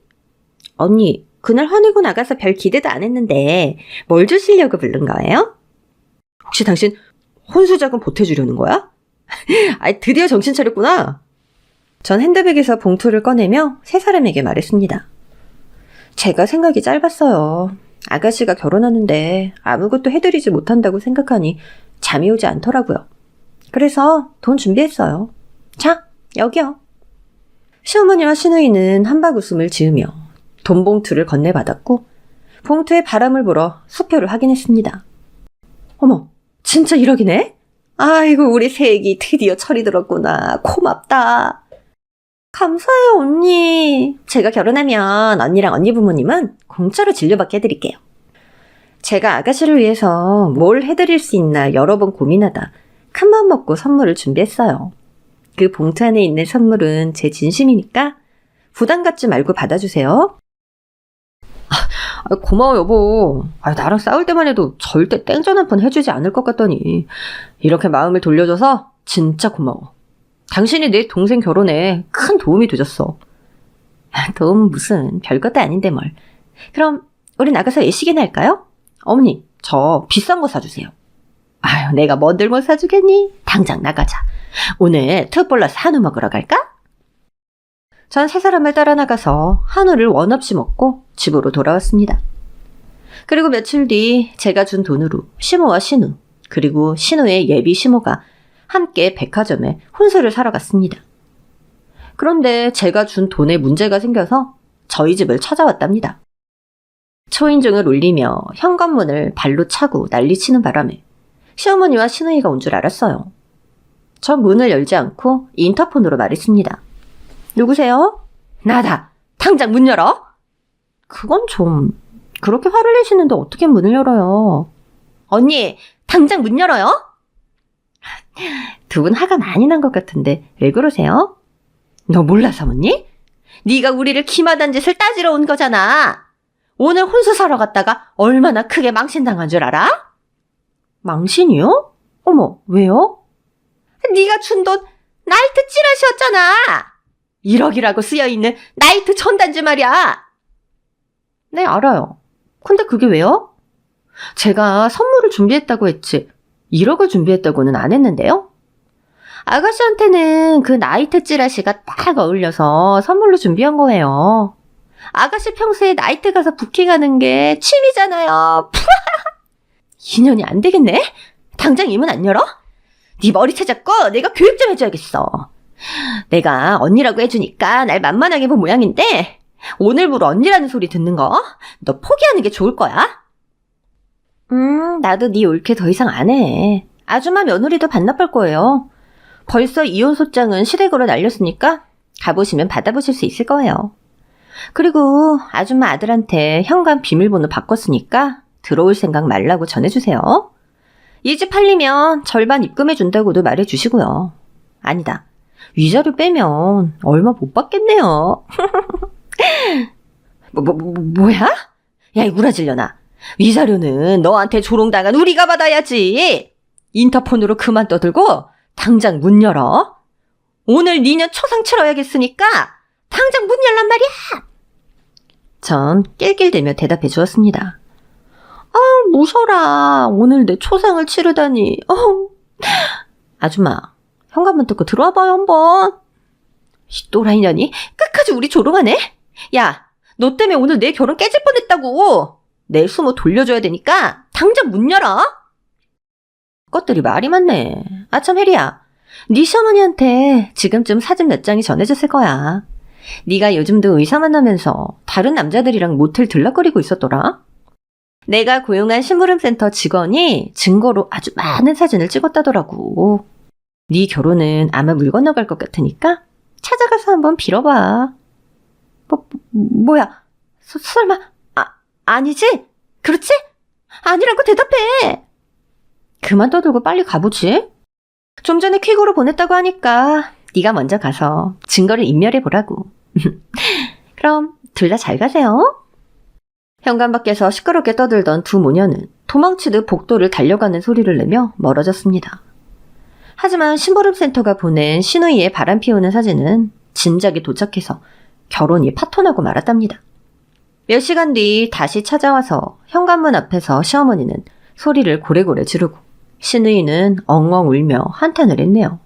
언니, 그날 화내고 나가서 별 기대도 안 했는데 뭘 주시려고 부른 거예요? 혹시 당신 혼수자금 보태주려는 거야? 아이, 드디어 정신 차렸구나. 전 핸드백에서 봉투를 꺼내며 세 사람에게 말했습니다. 제가 생각이 짧았어요. 아가씨가 결혼하는데 아무것도 해드리지 못한다고 생각하니 잠이 오지 않더라고요. 그래서 돈 준비했어요. 자, 여기요. 시어머니와 시누이는 한박 웃음을 지으며 돈 봉투를 건네받았고 봉투에 바람을 불어 수표를 확인했습니다. 어머, 진짜 1억이네? 아이고, 우리 새애기 드디어 철이 들었구나. 고맙다. 감사해요, 언니. 제가 결혼하면 언니랑 언니 부모님은 공짜로 진료받게 해드릴게요. 제가 아가씨를 위해서 뭘 해드릴 수 있나 여러 번 고민하다 큰맘 먹고 선물을 준비했어요. 그 봉투 안에 있는 선물은 제 진심이니까 부담 갖지 말고 받아주세요. 고마워 여보. 나랑 싸울 때만 해도 절대 땡전 한 번 해주지 않을 것 같더니 이렇게 마음을 돌려줘서 진짜 고마워. 당신이 내 동생 결혼에 큰 도움이 되줬어. 도움 무슨 별것도 아닌데 뭘. 그럼 우리 나가서 외식이나 할까요? 어머니 저 비싼 거 사주세요. 아유 내가 뭔들 못 사주겠니? 당장 나가자. 오늘 특볼러스 한우 먹으러 갈까? 전 세 사람을 따라 나가서 한우를 원 없이 먹고 집으로 돌아왔습니다. 그리고 며칠 뒤 제가 준 돈으로 시모와 신우 그리고 신우의 예비 시모가 함께 백화점에 혼수를 사러 갔습니다. 그런데 제가 준 돈에 문제가 생겨서 저희 집을 찾아왔답니다. 초인종을 울리며 현관문을 발로 차고 난리치는 바람에 시어머니와 시누이가 온 줄 알았어요. 전 문을 열지 않고 인터폰으로 말했습니다. 누구세요? 나다. 당장 문 열어. 그건 좀 그렇게 화를 내시는데 어떻게 문을 열어요? 언니 당장 문 열어요. 두 분 화가 많이 난 것 같은데 왜 그러세요? 너 몰라 사모님? 네가 우리를 기마단 짓을 따지러 온 거잖아. 오늘 혼수 사러 갔다가 얼마나 크게 망신당한 줄 알아? 망신이요? 어머 왜요? 네가 준 돈 나이트 찌라시였잖아. 1억이라고 쓰여있는 나이트 전단지 말이야. 네 알아요. 근데 그게 왜요? 제가 선물을 준비했다고 했지 1억을 준비했다고는 안 했는데요. 아가씨한테는 그 나이트 찌라시가 딱 어울려서 선물로 준비한 거예요. 아가씨 평소에 나이트 가서 부킹하는 게 취미잖아요. 인연이 안 되겠네. 당장 이 문 안 열어? 네 머리 찾았고 내가 교육 좀 해줘야겠어. 내가 언니라고 해주니까 날 만만하게 본 모양인데 오늘부로 언니라는 소리 듣는 거 너 포기하는 게 좋을 거야. 나도 네 올케 더 이상 안 해. 아줌마 며느리도 반납할 거예요. 벌써 이혼 소장은 시댁으로 날렸으니까 가보시면 받아보실 수 있을 거예요. 그리고 아줌마 아들한테 현관 비밀번호 바꿨으니까 들어올 생각 말라고 전해주세요. 이 집 팔리면 절반 입금해준다고도 말해주시고요. 아니다. 위자료 빼면 얼마 못 받겠네요. 뭐야? 야, 이 구라질려나. 위자료는 너한테 조롱당한 우리가 받아야지. 인터폰으로 그만 떠들고 당장 문 열어. 오늘 니년 초상 치러야겠으니까 당장 문 열란 말이야. 전 낄낄대며 대답해 주었습니다. 무셔라. 오늘 내 초상을 치르다니. 아줌마, 현관문 뚫고 들어와봐요 한번. 이 또라이년이 끝까지 우리 조롱하네. 야, 너 때문에 오늘 내 결혼 깨질 뻔했다고. 내 수모 돌려줘야 되니까 당장 문 열어. 것들이 말이 많네. 참 혜리야, 네 시어머니한테 지금쯤 사진 몇 장이 전해졌을 거야. 네가 요즘도 의사 만나면서 다른 남자들이랑 모텔 들락거리고 있었더라. 내가 고용한 심부름센터 직원이 증거로 아주 많은 사진을 찍었다더라고. 네 결혼은 아마 물 건너갈 것 같으니까 찾아가서 한번 빌어봐. 뭐야? 설마 아니지? 그렇지? 아니라고 대답해. 그만 떠들고 빨리 가보지. 좀 전에 퀵으로 보냈다고 하니까 네가 먼저 가서 증거를 인멸해보라고. 그럼 둘 다 잘 가세요. 현관 밖에서 시끄럽게 떠들던 두 모녀는 도망치듯 복도를 달려가는 소리를 내며 멀어졌습니다. 하지만 심부름센터가 보낸 시누이의 바람 피우는 사진은 진작에 도착해서 결혼이 파토나고 말았답니다. 몇 시간 뒤 다시 찾아와서 현관문 앞에서 시어머니는 소리를 고래고래 지르고 시누이는 엉엉 울며 한탄을 했네요.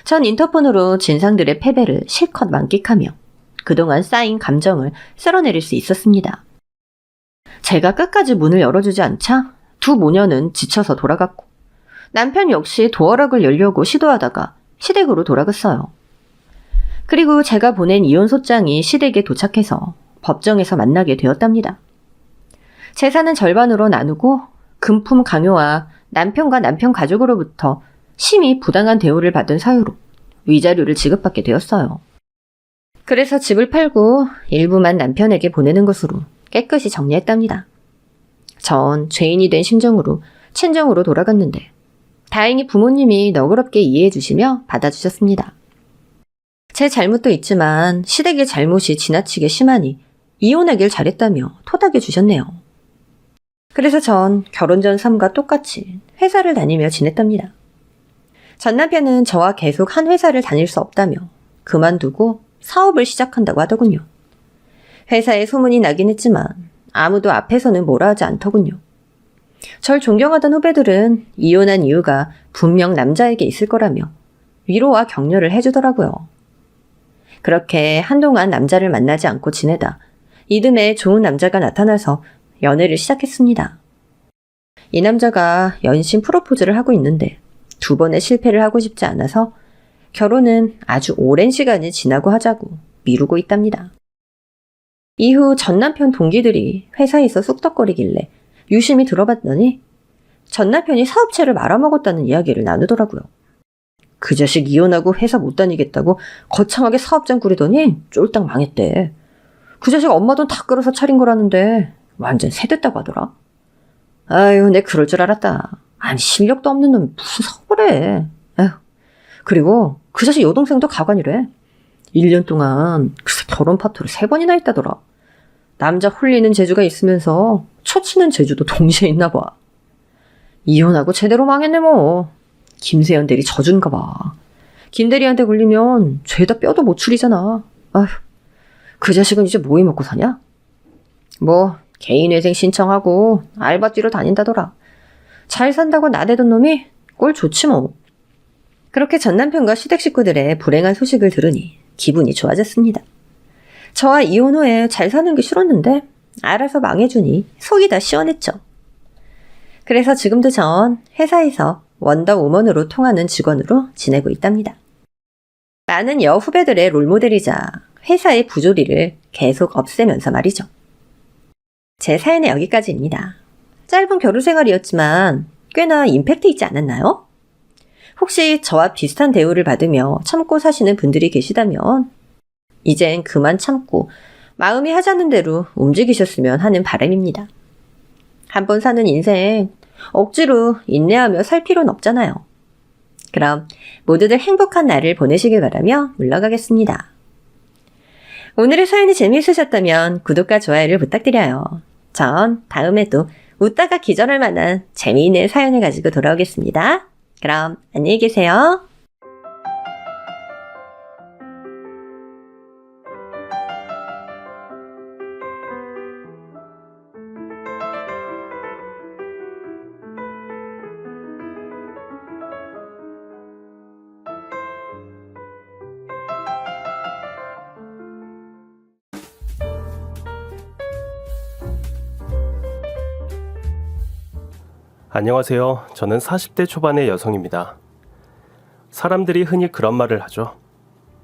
전 인터폰으로 진상들의 패배를 실컷 만끽하며 그동안 쌓인 감정을 쓸어내릴 수 있었습니다. 제가 끝까지 문을 열어주지 않자 두 모녀는 지쳐서 돌아갔고 남편 역시 도어락을 열려고 시도하다가 시댁으로 돌아갔어요. 그리고 제가 보낸 이혼 소장이 시댁에 도착해서 법정에서 만나게 되었답니다. 재산은 절반으로 나누고 금품 강요와 남편과 남편 가족으로부터 심히 부당한 대우를 받은 사유로 위자료를 지급받게 되었어요. 그래서 집을 팔고 일부만 남편에게 보내는 것으로 깨끗이 정리했답니다. 전 죄인이 된 심정으로 친정으로 돌아갔는데 다행히 부모님이 너그럽게 이해해 주시며 받아주셨습니다. 제 잘못도 있지만 시댁의 잘못이 지나치게 심하니 이혼하길 잘했다며 토닥여 주셨네요. 그래서 전 결혼 전 삶과 똑같이 회사를 다니며 지냈답니다. 전 남편은 저와 계속 한 회사를 다닐 수 없다며 그만두고 사업을 시작한다고 하더군요. 회사에 소문이 나긴 했지만 아무도 앞에서는 뭐라 하지 않더군요. 절 존경하던 후배들은 이혼한 이유가 분명 남자에게 있을 거라며 위로와 격려를 해주더라고요. 그렇게 한동안 남자를 만나지 않고 지내다 이듬해 좋은 남자가 나타나서 연애를 시작했습니다. 이 남자가 연신 프로포즈를 하고 있는데 2번의 실패를 하고 싶지 않아서 결혼은 아주 오랜 시간이 지나고 하자고 미루고 있답니다. 이후 전 남편 동기들이 회사에서 쑥덕거리길래 유심히 들어봤더니 전 남편이 사업체를 말아먹었다는 이야기를 나누더라고요. 그 자식 이혼하고 회사 못 다니겠다고 거창하게 사업장 꾸리더니 쫄딱 망했대. 그 자식 엄마 돈 다 끌어서 차린 거라는데 완전 새됐다고 하더라. 아유, 내 그럴 줄 알았다. 아니, 실력도 없는 놈이 무슨 사업을 해. 에휴. 그리고 그 자식 여동생도 가관이래. 1년 동안 글쎄 결혼 파토를 3번이나 했다더라. 남자 홀리는 재주가 있으면서 초치는 재주도 동시에 있나 봐. 이혼하고 제대로 망했네 뭐. 김세연 대리 져준가 봐. 김 대리한테 걸리면 죄다 뼈도 못 추리잖아. 아휴, 그 자식은 이제 뭐 해먹고 사냐? 뭐 개인회생 신청하고 알바 뛰러 다닌다더라. 잘 산다고 나대던 놈이 꼴 좋지 뭐. 그렇게 전 남편과 시댁 식구들의 불행한 소식을 들으니 기분이 좋아졌습니다. 저와 이혼 후에 잘 사는 게 싫었는데 알아서 망해주니 속이 다 시원했죠. 그래서 지금도 전 회사에서 원더우먼으로 통하는 직원으로 지내고 있답니다. 많은 여후배들의 롤모델이자 회사의 부조리를 계속 없애면서 말이죠. 제 사연은 여기까지입니다. 짧은 결혼 생활이었지만 꽤나 임팩트 있지 않았나요? 혹시 저와 비슷한 대우를 받으며 참고 사시는 분들이 계시다면 이젠 그만 참고 마음이 하자는 대로 움직이셨으면 하는 바람입니다. 한번 사는 인생 억지로 인내하며 살 필요는 없잖아요. 그럼 모두들 행복한 날을 보내시길 바라며 물러가겠습니다. 오늘의 사연이 재미있으셨다면 구독과 좋아요를 부탁드려요. 전 다음에도 웃다가 기절할 만한 재미있는 사연을 가지고 돌아오겠습니다. 그럼 안녕히 계세요. 안녕하세요. 저는 40대 초반의 여성입니다. 사람들이 흔히 그런 말을 하죠.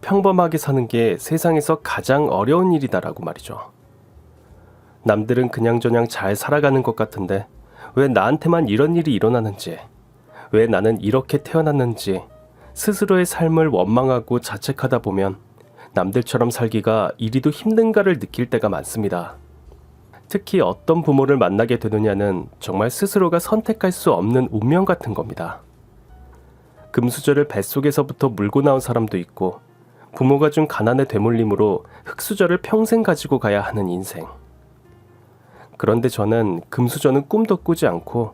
평범하게 사는 게 세상에서 가장 어려운 일이다라고 말이죠. 남들은 그냥저냥 잘 살아가는 것 같은데 왜 나한테만 이런 일이 일어나는지, 왜 나는 이렇게 태어났는지 스스로의 삶을 원망하고 자책하다 보면 남들처럼 살기가 이리도 힘든가를 느낄 때가 많습니다. 특히 어떤 부모를 만나게 되느냐는 정말 스스로가 선택할 수 없는 운명 같은 겁니다. 금수저를 뱃속에서부터 물고 나온 사람도 있고 부모가 준 가난의 되물림으로 흙수저를 평생 가지고 가야 하는 인생. 그런데 저는 금수저는 꿈도 꾸지 않고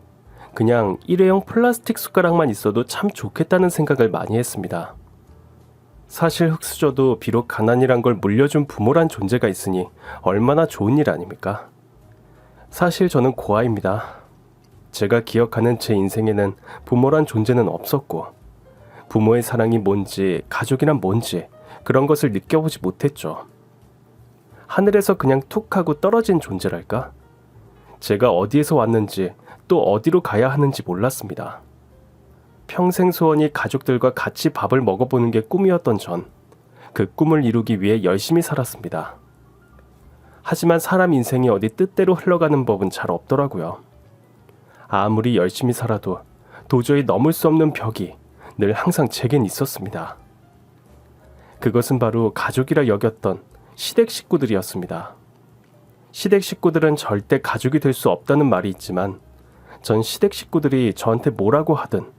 그냥 일회용 플라스틱 숟가락만 있어도 참 좋겠다는 생각을 많이 했습니다. 사실 흙수저도 비록 가난이란 걸 물려준 부모란 존재가 있으니 얼마나 좋은 일 아닙니까? 사실 저는 고아입니다. 제가 기억하는 제 인생에는 부모란 존재는 없었고 부모의 사랑이 뭔지 가족이란 뭔지 그런 것을 느껴보지 못했죠. 하늘에서 그냥 툭 하고 떨어진 존재랄까? 제가 어디에서 왔는지 또 어디로 가야 하는지 몰랐습니다. 평생 소원이 가족들과 같이 밥을 먹어보는 게 꿈이었던 전 그 꿈을 이루기 위해 열심히 살았습니다. 하지만 사람 인생이 어디 뜻대로 흘러가는 법은 잘 없더라고요. 아무리 열심히 살아도 도저히 넘을 수 없는 벽이 늘 항상 제겐 있었습니다. 그것은 바로 가족이라 여겼던 시댁 식구들이었습니다. 시댁 식구들은 절대 가족이 될 수 없다는 말이 있지만 전 시댁 식구들이 저한테 뭐라고 하든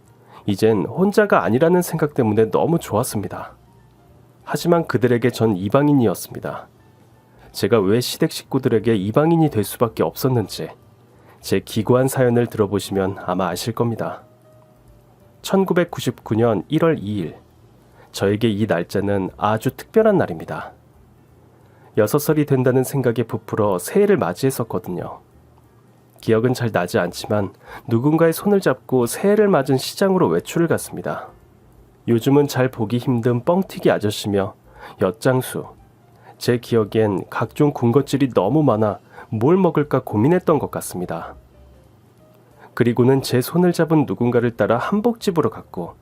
이젠 혼자가 아니라는 생각 때문에 너무 좋았습니다. 하지만 그들에게 전 이방인이었습니다. 제가 왜 시댁 식구들에게 이방인이 될 수밖에 없었는지 제 기구한 사연을 들어보시면 아마 아실 겁니다. 1999년 1월 2일, 저에게 이 날짜는 아주 특별한 날입니다. 6살이 된다는 생각에 부풀어 새해를 맞이했었거든요. 기억은 잘 나지 않지만 누군가의 손을 잡고 새해를 맞은 시장으로 외출을 갔습니다. 요즘은 잘 보기 힘든 뻥튀기 아저씨며 엿장수, 제 기억엔 각종 군것질이 너무 많아 뭘 먹을까 고민했던 것 같습니다. 그리고는 제 손을 잡은 누군가를 따라 한복집으로 갔고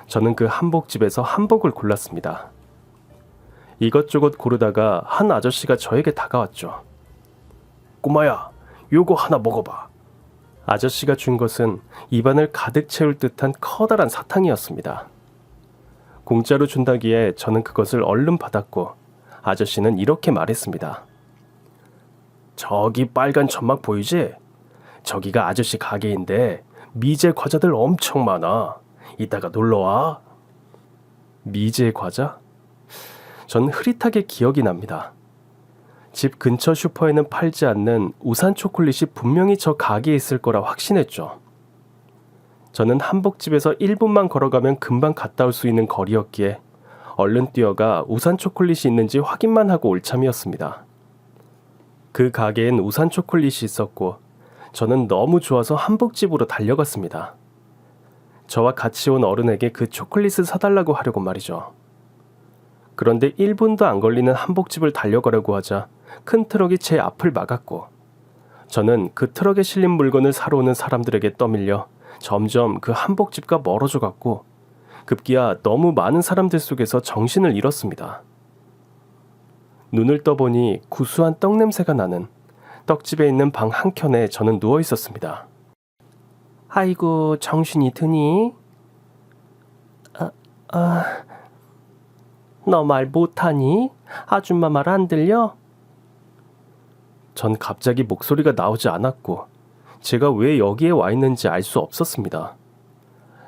저는 그 한복집에서 한복을 골랐습니다. 이것저것 고르다가 한 아저씨가 저에게 다가왔죠. 꼬마야, 요거 하나 먹어봐. 아저씨가 준 것은 입안을 가득 채울 듯한 커다란 사탕이었습니다. 공짜로 준다기에 저는 그것을 얼른 받았고 아저씨는 이렇게 말했습니다. 저기 빨간 천막 보이지? 저기가 아저씨 가게인데 미제 과자들 엄청 많아. 이따가 놀러와. 미제 과자? 전 흐릿하게 기억이 납니다. 집 근처 슈퍼에는 팔지 않는 우산 초콜릿이 분명히 저 가게에 있을 거라 확신했죠. 저는 한복집에서 1분만 걸어가면 금방 갔다 올 수 있는 거리였기에 얼른 뛰어가 우산 초콜릿이 있는지 확인만 하고 올 참이었습니다. 그 가게엔 우산 초콜릿이 있었고 저는 너무 좋아서 한복집으로 달려갔습니다. 저와 같이 온 어른에게 그 초콜릿을 사달라고 하려고 말이죠. 그런데 1분도 안 걸리는 한복집을 달려가려고 하자 큰 트럭이 제 앞을 막았고 저는 그 트럭에 실린 물건을 사러 오는 사람들에게 떠밀려 점점 그 한복집과 멀어져 갔고 급기야 너무 많은 사람들 속에서 정신을 잃었습니다. 눈을 떠보니 구수한 떡 냄새가 나는 떡집에 있는 방 한켠에 저는 누워 있었습니다. 아이고, 정신이 드니? 너 말 못하니? 아줌마 말 안 들려? 전 갑자기 목소리가 나오지 않았고 제가 왜 여기에 와 있는지 알 수 없었습니다.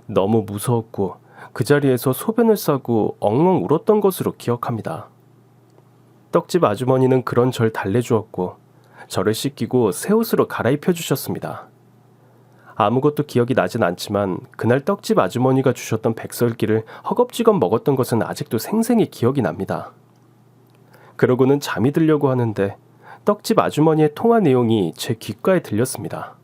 너무 무서웠고 그 자리에서 소변을 싸고 엉엉 울었던 것으로 기억합니다. 떡집 아주머니는 그런 절 달래주었고 저를 씻기고 새 옷으로 갈아입혀 주셨습니다. 아무것도 기억이 나진 않지만 그날 떡집 아주머니가 주셨던 백설기를 허겁지겁 먹었던 것은 아직도 생생히 기억이 납니다. 그러고는 잠이 들려고 하는데 떡집 아주머니의 통화 내용이 제 귓가에 들렸습니다.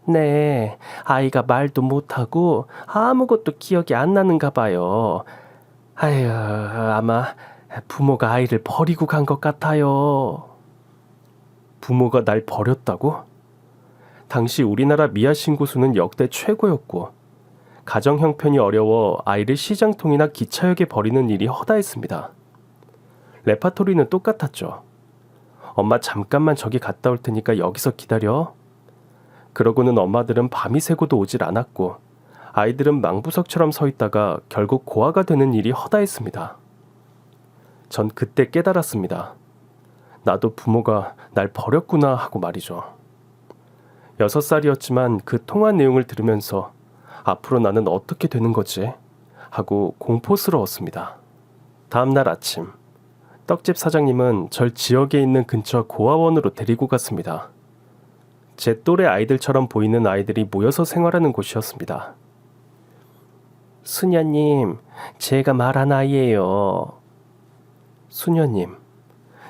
네, 아이가 말도 못하고 아무것도 기억이 안 나는가 봐요. 아휴, 아마 부모가 아이를 버리고 간 것 같아요. 부모가 날 버렸다고? 당시 우리나라 미아 신고 수는 역대 최고였고 가정 형편이 어려워 아이를 시장통이나 기차역에 버리는 일이 허다했습니다. 레파토리는 똑같았죠. 엄마 잠깐만 저기 갔다 올 테니까 여기서 기다려. 그러고는 엄마들은 밤이 새고도 오질 않았고 아이들은 망부석처럼 서 있다가 결국 고아가 되는 일이 허다했습니다. 전 그때 깨달았습니다. 나도 부모가 날 버렸구나 하고 말이죠. 6살이었지만 그 통화 내용을 들으면서 앞으로 나는 어떻게 되는 거지? 하고 공포스러웠습니다. 다음날 아침, 떡집 사장님은 절 지역에 있는 근처 고아원으로 데리고 갔습니다. 제 또래 아이들처럼 보이는 아이들이 모여서 생활하는 곳이었습니다. 수녀님, 제가 말한 아이예요. 수녀님,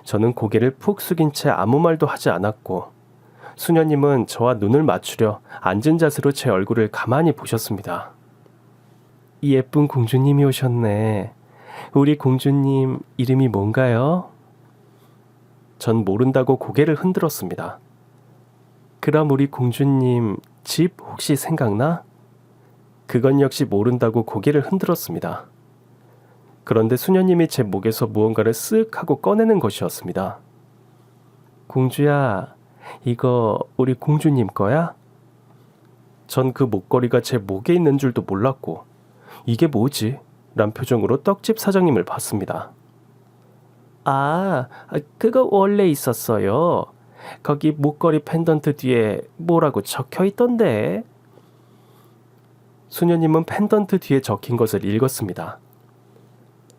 저는 고개를 푹 숙인 채 아무 말도 하지 않았고 수녀님은 저와 눈을 맞추려 앉은 자세로 제 얼굴을 가만히 보셨습니다. 예쁜 공주님이 오셨네. 우리 공주님 이름이 뭔가요? 전 모른다고 고개를 흔들었습니다. 그럼 우리 공주님 집 혹시 생각나? 그건 역시 모른다고 고개를 흔들었습니다. 그런데 수녀님이 제 목에서 무언가를 쓱 하고 꺼내는 것이었습니다. 공주야, 이거 우리 공주님 거야? 전 그 목걸이가 제 목에 있는 줄도 몰랐고 이게 뭐지? 란 표정으로 떡집 사장님을 봤습니다. 아, 그거 원래 있었어요. 거기 목걸이 펜던트 뒤에 뭐라고 적혀 있던데. 수녀님은 펜던트 뒤에 적힌 것을 읽었습니다.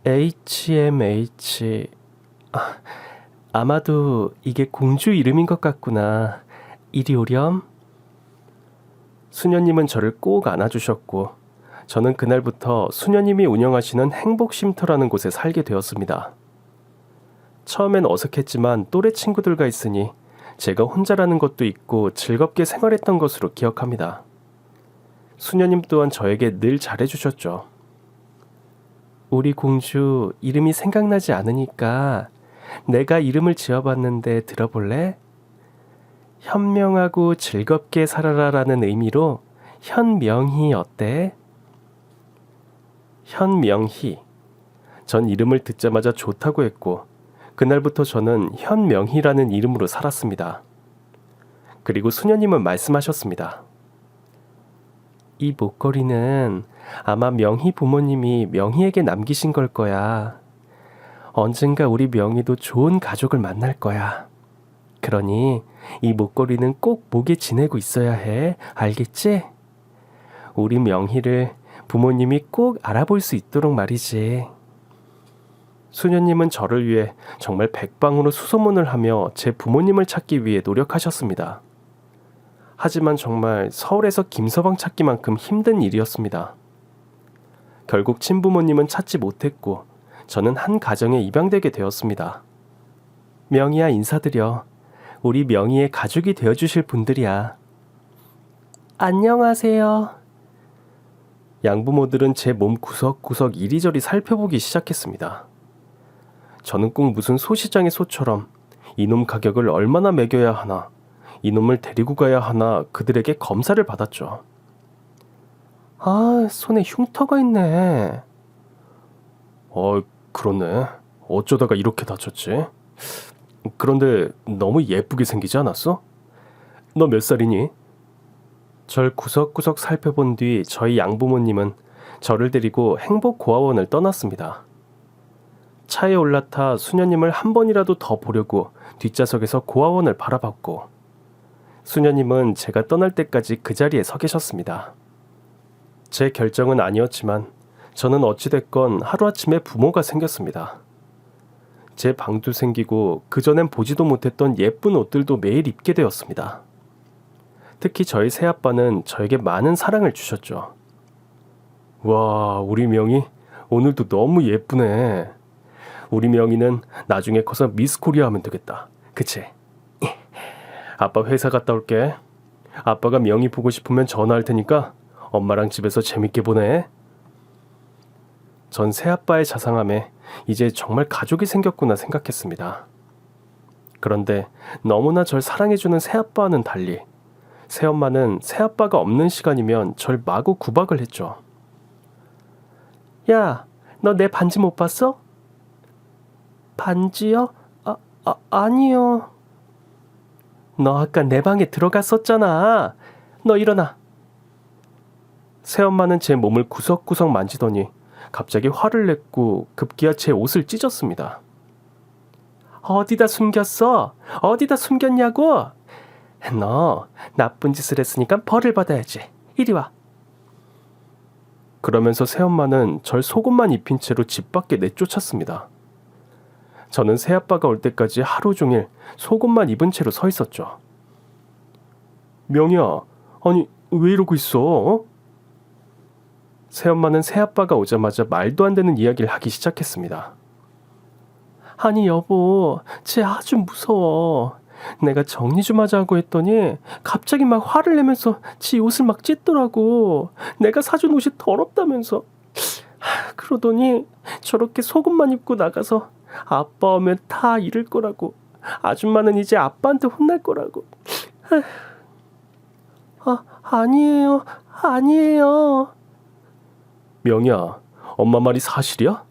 HMH. 아마도 이게 공주 이름인 것 같구나. 이리 오렴. 수녀님은 저를 꼭 안아주셨고 저는 그날부터 수녀님이 운영하시는 행복쉼터라는 곳에 살게 되었습니다. 처음엔 어색했지만 또래 친구들과 있으니 제가 혼자라는 것도 있고 즐겁게 생활했던 것으로 기억합니다. 수녀님 또한 저에게 늘 잘해주셨죠. 우리 공주 이름이 생각나지 않으니까 내가 이름을 지어봤는데 들어볼래? 현명하고 즐겁게 살아라라는 의미로 현명희 어때? 현명희. 전 이름을 듣자마자 좋다고 했고 그날부터 저는 현명희라는 이름으로 살았습니다. 그리고 수녀님은 말씀하셨습니다. 이 목걸이는 아마 명희 부모님이 명희에게 남기신 걸 거야. 언젠가 우리 명희도 좋은 가족을 만날 거야. 그러니 이 목걸이는 꼭 목에 지내고 있어야 해. 알겠지? 우리 명희를 부모님이 꼭 알아볼 수 있도록 말이지. 수녀님은 저를 위해 정말 백방으로 수소문을 하며 제 부모님을 찾기 위해 노력하셨습니다. 하지만 정말 서울에서 김서방 찾기만큼 힘든 일이었습니다. 결국 친부모님은 찾지 못했고 저는 한 가정에 입양되게 되었습니다. 명희야 인사드려. 우리 명희의 가족이 되어주실 분들이야. 안녕하세요. 양부모들은 제 몸 구석구석 이리저리 살펴보기 시작했습니다. 저는 꼭 무슨 소시장의 소처럼 이놈 가격을 얼마나 매겨야 하나, 이놈을 데리고 가야 하나 그들에게 검사를 받았죠. 아, 손에 흉터가 있네. 그렇네. 어쩌다가 이렇게 다쳤지? 그런데 너무 예쁘게 생기지 않았어? 너 몇 살이니? 절 구석구석 살펴본 뒤 저희 양부모님은 저를 데리고 행복고아원을 떠났습니다. 차에 올라타 수녀님을 한 번이라도 더 보려고 뒷좌석에서 고아원을 바라봤고 수녀님은 제가 떠날 때까지 그 자리에 서 계셨습니다. 제 결정은 아니었지만 저는 어찌됐건 하루아침에 부모가 생겼습니다. 제 방도 생기고 그전엔 보지도 못했던 예쁜 옷들도 매일 입게 되었습니다. 특히 저희 새아빠는 저에게 많은 사랑을 주셨죠. 와, 우리 명희 오늘도 너무 예쁘네. 우리 명희는 나중에 커서 미스 코리아 하면 되겠다. 그치? 아빠 회사 갔다 올게. 아빠가 명희 보고 싶으면 전화할 테니까 엄마랑 집에서 재밌게 보내. 전 새아빠의 자상함에 이제 정말 가족이 생겼구나 생각했습니다. 그런데 너무나 절 사랑해주는 새아빠와는 달리 새엄마는 새아빠가 없는 시간이면 절 마구 구박을 했죠. 야, 너 내 반지 못 봤어? 반지요? 아니요. 너 아까 내 방에 들어갔었잖아. 너 일어나. 새엄마는 제 몸을 구석구석 만지더니 갑자기 화를 냈고 급기야 제 옷을 찢었습니다. 어디다 숨겼어? 어디다 숨겼냐고? 너 나쁜 짓을 했으니까 벌을 받아야지. 이리 와. 그러면서 새엄마는 절 속옷만 입힌 채로 집 밖에 내쫓았습니다. 저는 새아빠가 올 때까지 하루 종일 속옷만 입은 채로 서 있었죠. 명희야, 아니 왜 이러고 있어? 어? 새엄마는 새아빠가 오자마자 말도 안 되는 이야기를 하기 시작했습니다. 아니 여보, 쟤 아주 무서워. 내가 정리 좀 하자고 했더니 갑자기 막 화를 내면서 지 옷을 막 찢더라고. 내가 사준 옷이 더럽다면서. 그러더니 저렇게 속옷만 입고 나가서 아빠 오면 다 잃을 거라고. 아줌마는 이제 아빠한테 혼날 거라고. 아니에요. 명희야, 엄마 말이 사실이야?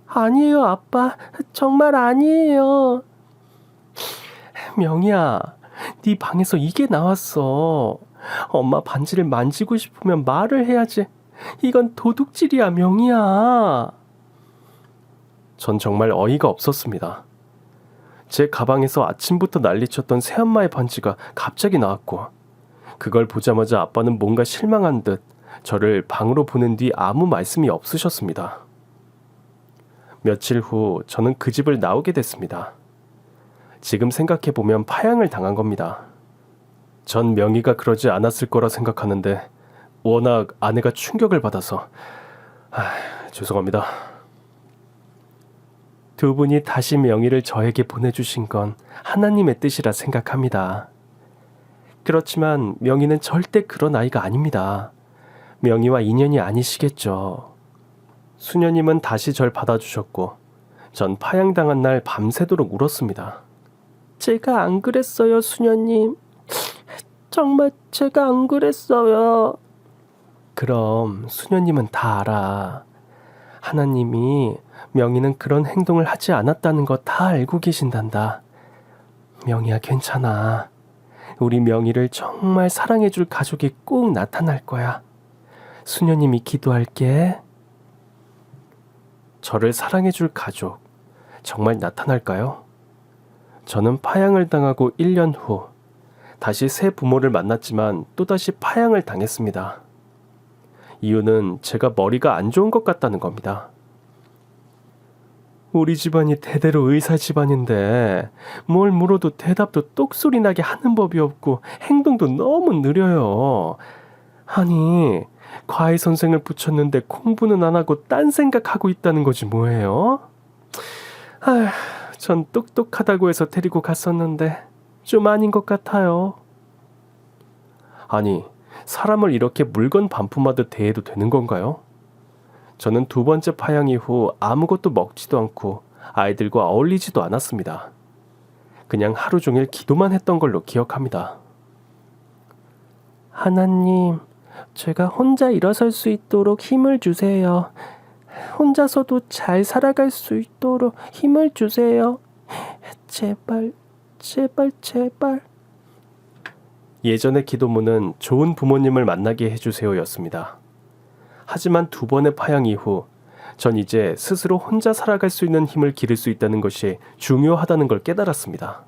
아니에요, 아빠. 정말 아니에요. 명희야, 네 방에서 이게 나왔어. 엄마 반지를 만지고 싶으면 말을 해야지. 이건 도둑질이야, 명희야. 전 정말 어이가 없었습니다. 제 가방에서 아침부터 난리쳤던 새엄마의 반지가 갑자기 나왔고 그걸 보자마자 아빠는 뭔가 실망한 듯 저를 방으로 보낸 뒤 아무 말씀이 없으셨습니다. 며칠 후 저는 그 집을 나오게 됐습니다. 지금 생각해보면 파양을 당한 겁니다. 전 명희가 그러지 않았을 거라 생각하는데 워낙 아내가 충격을 받아서 죄송합니다. 두 분이 다시 명희를 저에게 보내주신 건 하나님의 뜻이라 생각합니다. 그렇지만 명희는 절대 그런 아이가 아닙니다. 명희와 인연이 아니시겠죠. 수녀님은 다시 절 받아주셨고 전 파양당한 날 밤새도록 울었습니다. 제가 안 그랬어요, 수녀님. 정말 제가 안 그랬어요. 그럼 수녀님은 다 알아. 하나님이 명희는 그런 행동을 하지 않았다는 거 다 알고 계신단다. 명희야, 괜찮아. 우리 명희를 정말 사랑해줄 가족이 꼭 나타날 거야. 수녀님이 기도할게. 저를 사랑해줄 가족, 정말 나타날까요? 저는 파양을 당하고 1년 후 다시 새 부모를 만났지만 또다시 파양을 당했습니다. 이유는 제가 머리가 안 좋은 것 같다는 겁니다. 우리 집안이 대대로 의사 집안인데 뭘 물어도 대답도 똑소리 나게 하는 법이 없고 행동도 너무 느려요. 아니, 과외 선생을 붙였는데 공부는 안 하고 딴 생각하고 있다는 거지 뭐예요? 전 똑똑하다고 해서 데리고 갔었는데 좀 아닌 것 같아요. 아니, 사람을 이렇게 물건 반품하듯 대해도 되는 건가요? 저는 두 번째 파양 이후 아무것도 먹지도 않고 아이들과 어울리지도 않았습니다. 그냥 하루 종일 기도만 했던 걸로 기억합니다. 하나님, 제가 혼자 일어설 수 있도록 힘을 주세요. 혼자서도 잘 살아갈 수 있도록 힘을 주세요. 제발, 제발, 제발. 예전의 기도문은 좋은 부모님을 만나게 해주세요였습니다. 하지만 두 번의 파양 이후 전 이제 스스로 혼자 살아갈 수 있는 힘을 기를 수 있다는 것이 중요하다는 걸 깨달았습니다.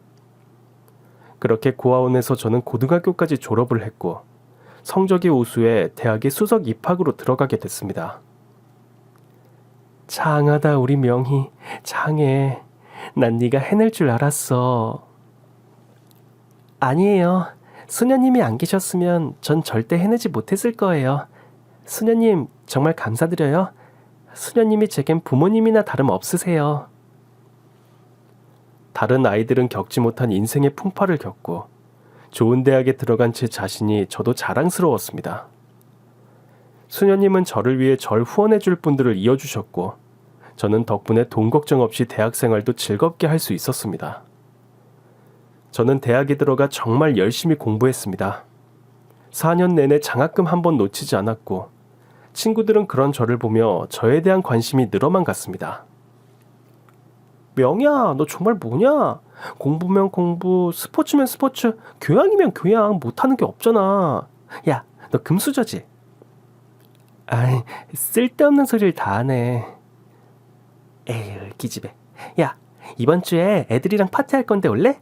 그렇게 고아원에서 저는 고등학교까지 졸업을 했고 성적이 우수해 대학에 수석 입학으로 들어가게 됐습니다. 장하다 우리 명희, 장해. 난 네가 해낼 줄 알았어. 아니에요. 수녀님이 안 계셨으면 전 절대 해내지 못했을 거예요. 수녀님 정말 감사드려요. 수녀님이 제겐 부모님이나 다름없으세요. 다른 아이들은 겪지 못한 인생의 풍파를 겪고 좋은 대학에 들어간 제 자신이 저도 자랑스러웠습니다. 수녀님은 저를 위해 절 후원해 줄 분들을 이어주셨고 저는 덕분에 돈 걱정 없이 대학 생활도 즐겁게 할 수 있었습니다. 저는 대학에 들어가 정말 열심히 공부했습니다. 4년 내내 장학금 한 번 놓치지 않았고 친구들은 그런 저를 보며 저에 대한 관심이 늘어만 갔습니다. 명희야, 너 정말 뭐냐? 공부면 공부, 스포츠면 스포츠, 교양이면 교양, 못하는 게 없잖아. 야, 너 금수저지? 아이, 쓸데없는 소리를 다 하네. 에휴, 기집애. 야, 이번 주에 애들이랑 파티할 건데 올래?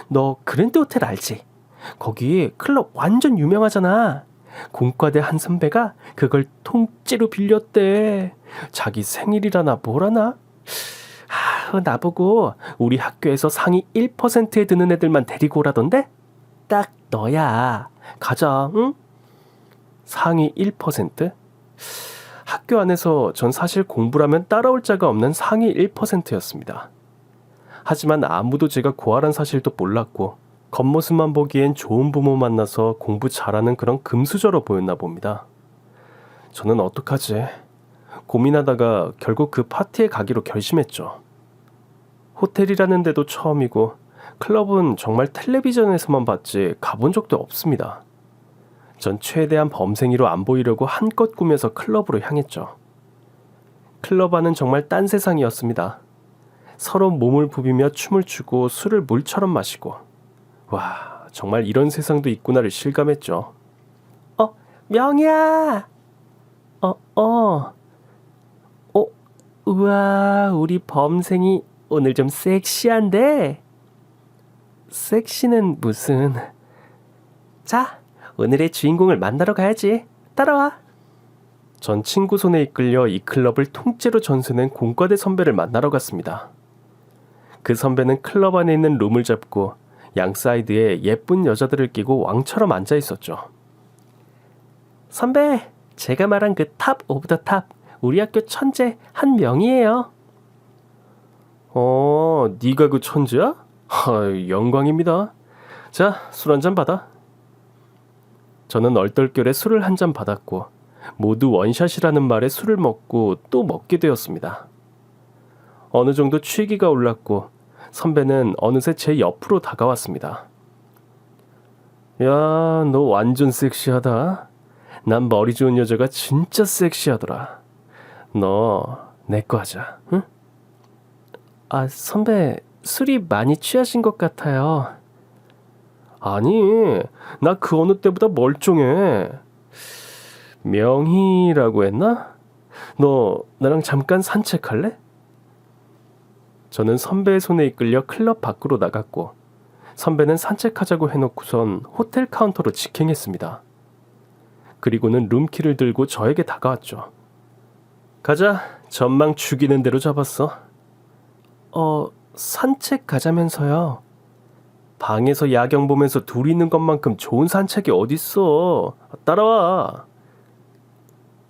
너 그랜드 호텔 알지? 거기 클럽 완전 유명하잖아. 공과대 한 선배가 그걸 통째로 빌렸대. 자기 생일이라나 뭐라나? 나보고 우리 학교에서 상위 1%에 드는 애들만 데리고 오라던데? 딱 너야. 가자, 응? 상위 1%? 학교 안에서 전 사실 공부라면 따라올 자가 없는 상위 1%였습니다. 하지만 아무도 제가 고아란 사실도 몰랐고 겉모습만 보기엔 좋은 부모 만나서 공부 잘하는 그런 금수저로 보였나 봅니다. 저는 어떡하지? 고민하다가 결국 그 파티에 가기로 결심했죠. 호텔이라는 데도 처음이고 클럽은 정말 텔레비전에서만 봤지 가본 적도 없습니다. 전 최대한 범생이로 안 보이려고 한껏 꾸며서 클럽으로 향했죠. 클럽 안은 정말 딴 세상이었습니다. 서로 몸을 부비며 춤을 추고 술을 물처럼 마시고 와, 정말 이런 세상도 있구나를 실감했죠. 명희야! 우와, 우리 범생이 오늘 좀 섹시한데? 섹시는 무슨... 자, 오늘의 주인공을 만나러 가야지. 따라와. 전 친구 손에 이끌려 이 클럽을 통째로 전세낸 공과대 선배를 만나러 갔습니다. 그 선배는 클럽 안에 있는 룸을 잡고 양 사이드에 예쁜 여자들을 끼고 왕처럼 앉아 있었죠. 선배, 제가 말한 그 탑 오브 더 탑, 우리 학교 천재 한 명이에요. 네가 그 천재야? 영광입니다. 자, 술 한 잔 받아. 저는 얼떨결에 술을 한 잔 받았고 모두 원샷이라는 말에 술을 먹고 또 먹게 되었습니다. 어느 정도 취기가 올랐고 선배는 어느새 제 옆으로 다가왔습니다. 야, 너 완전 섹시하다. 난 머리 좋은 여자가 진짜 섹시하더라. 너 내 거 하자, 응? 아, 선배, 술이 많이 취하신 것 같아요. 아니, 나 그 어느 때보다 멀쩡해. 명희라고 했나? 너 나랑 잠깐 산책할래? 저는 선배의 손에 이끌려 클럽 밖으로 나갔고 선배는 산책하자고 해놓고선 호텔 카운터로 직행했습니다. 그리고는 룸키를 들고 저에게 다가왔죠. 가자, 전망 죽이는 대로 잡았어. 산책 가자면서요. 방에서 야경 보면서 둘이 있는 것만큼 좋은 산책이 어딨어. 따라와.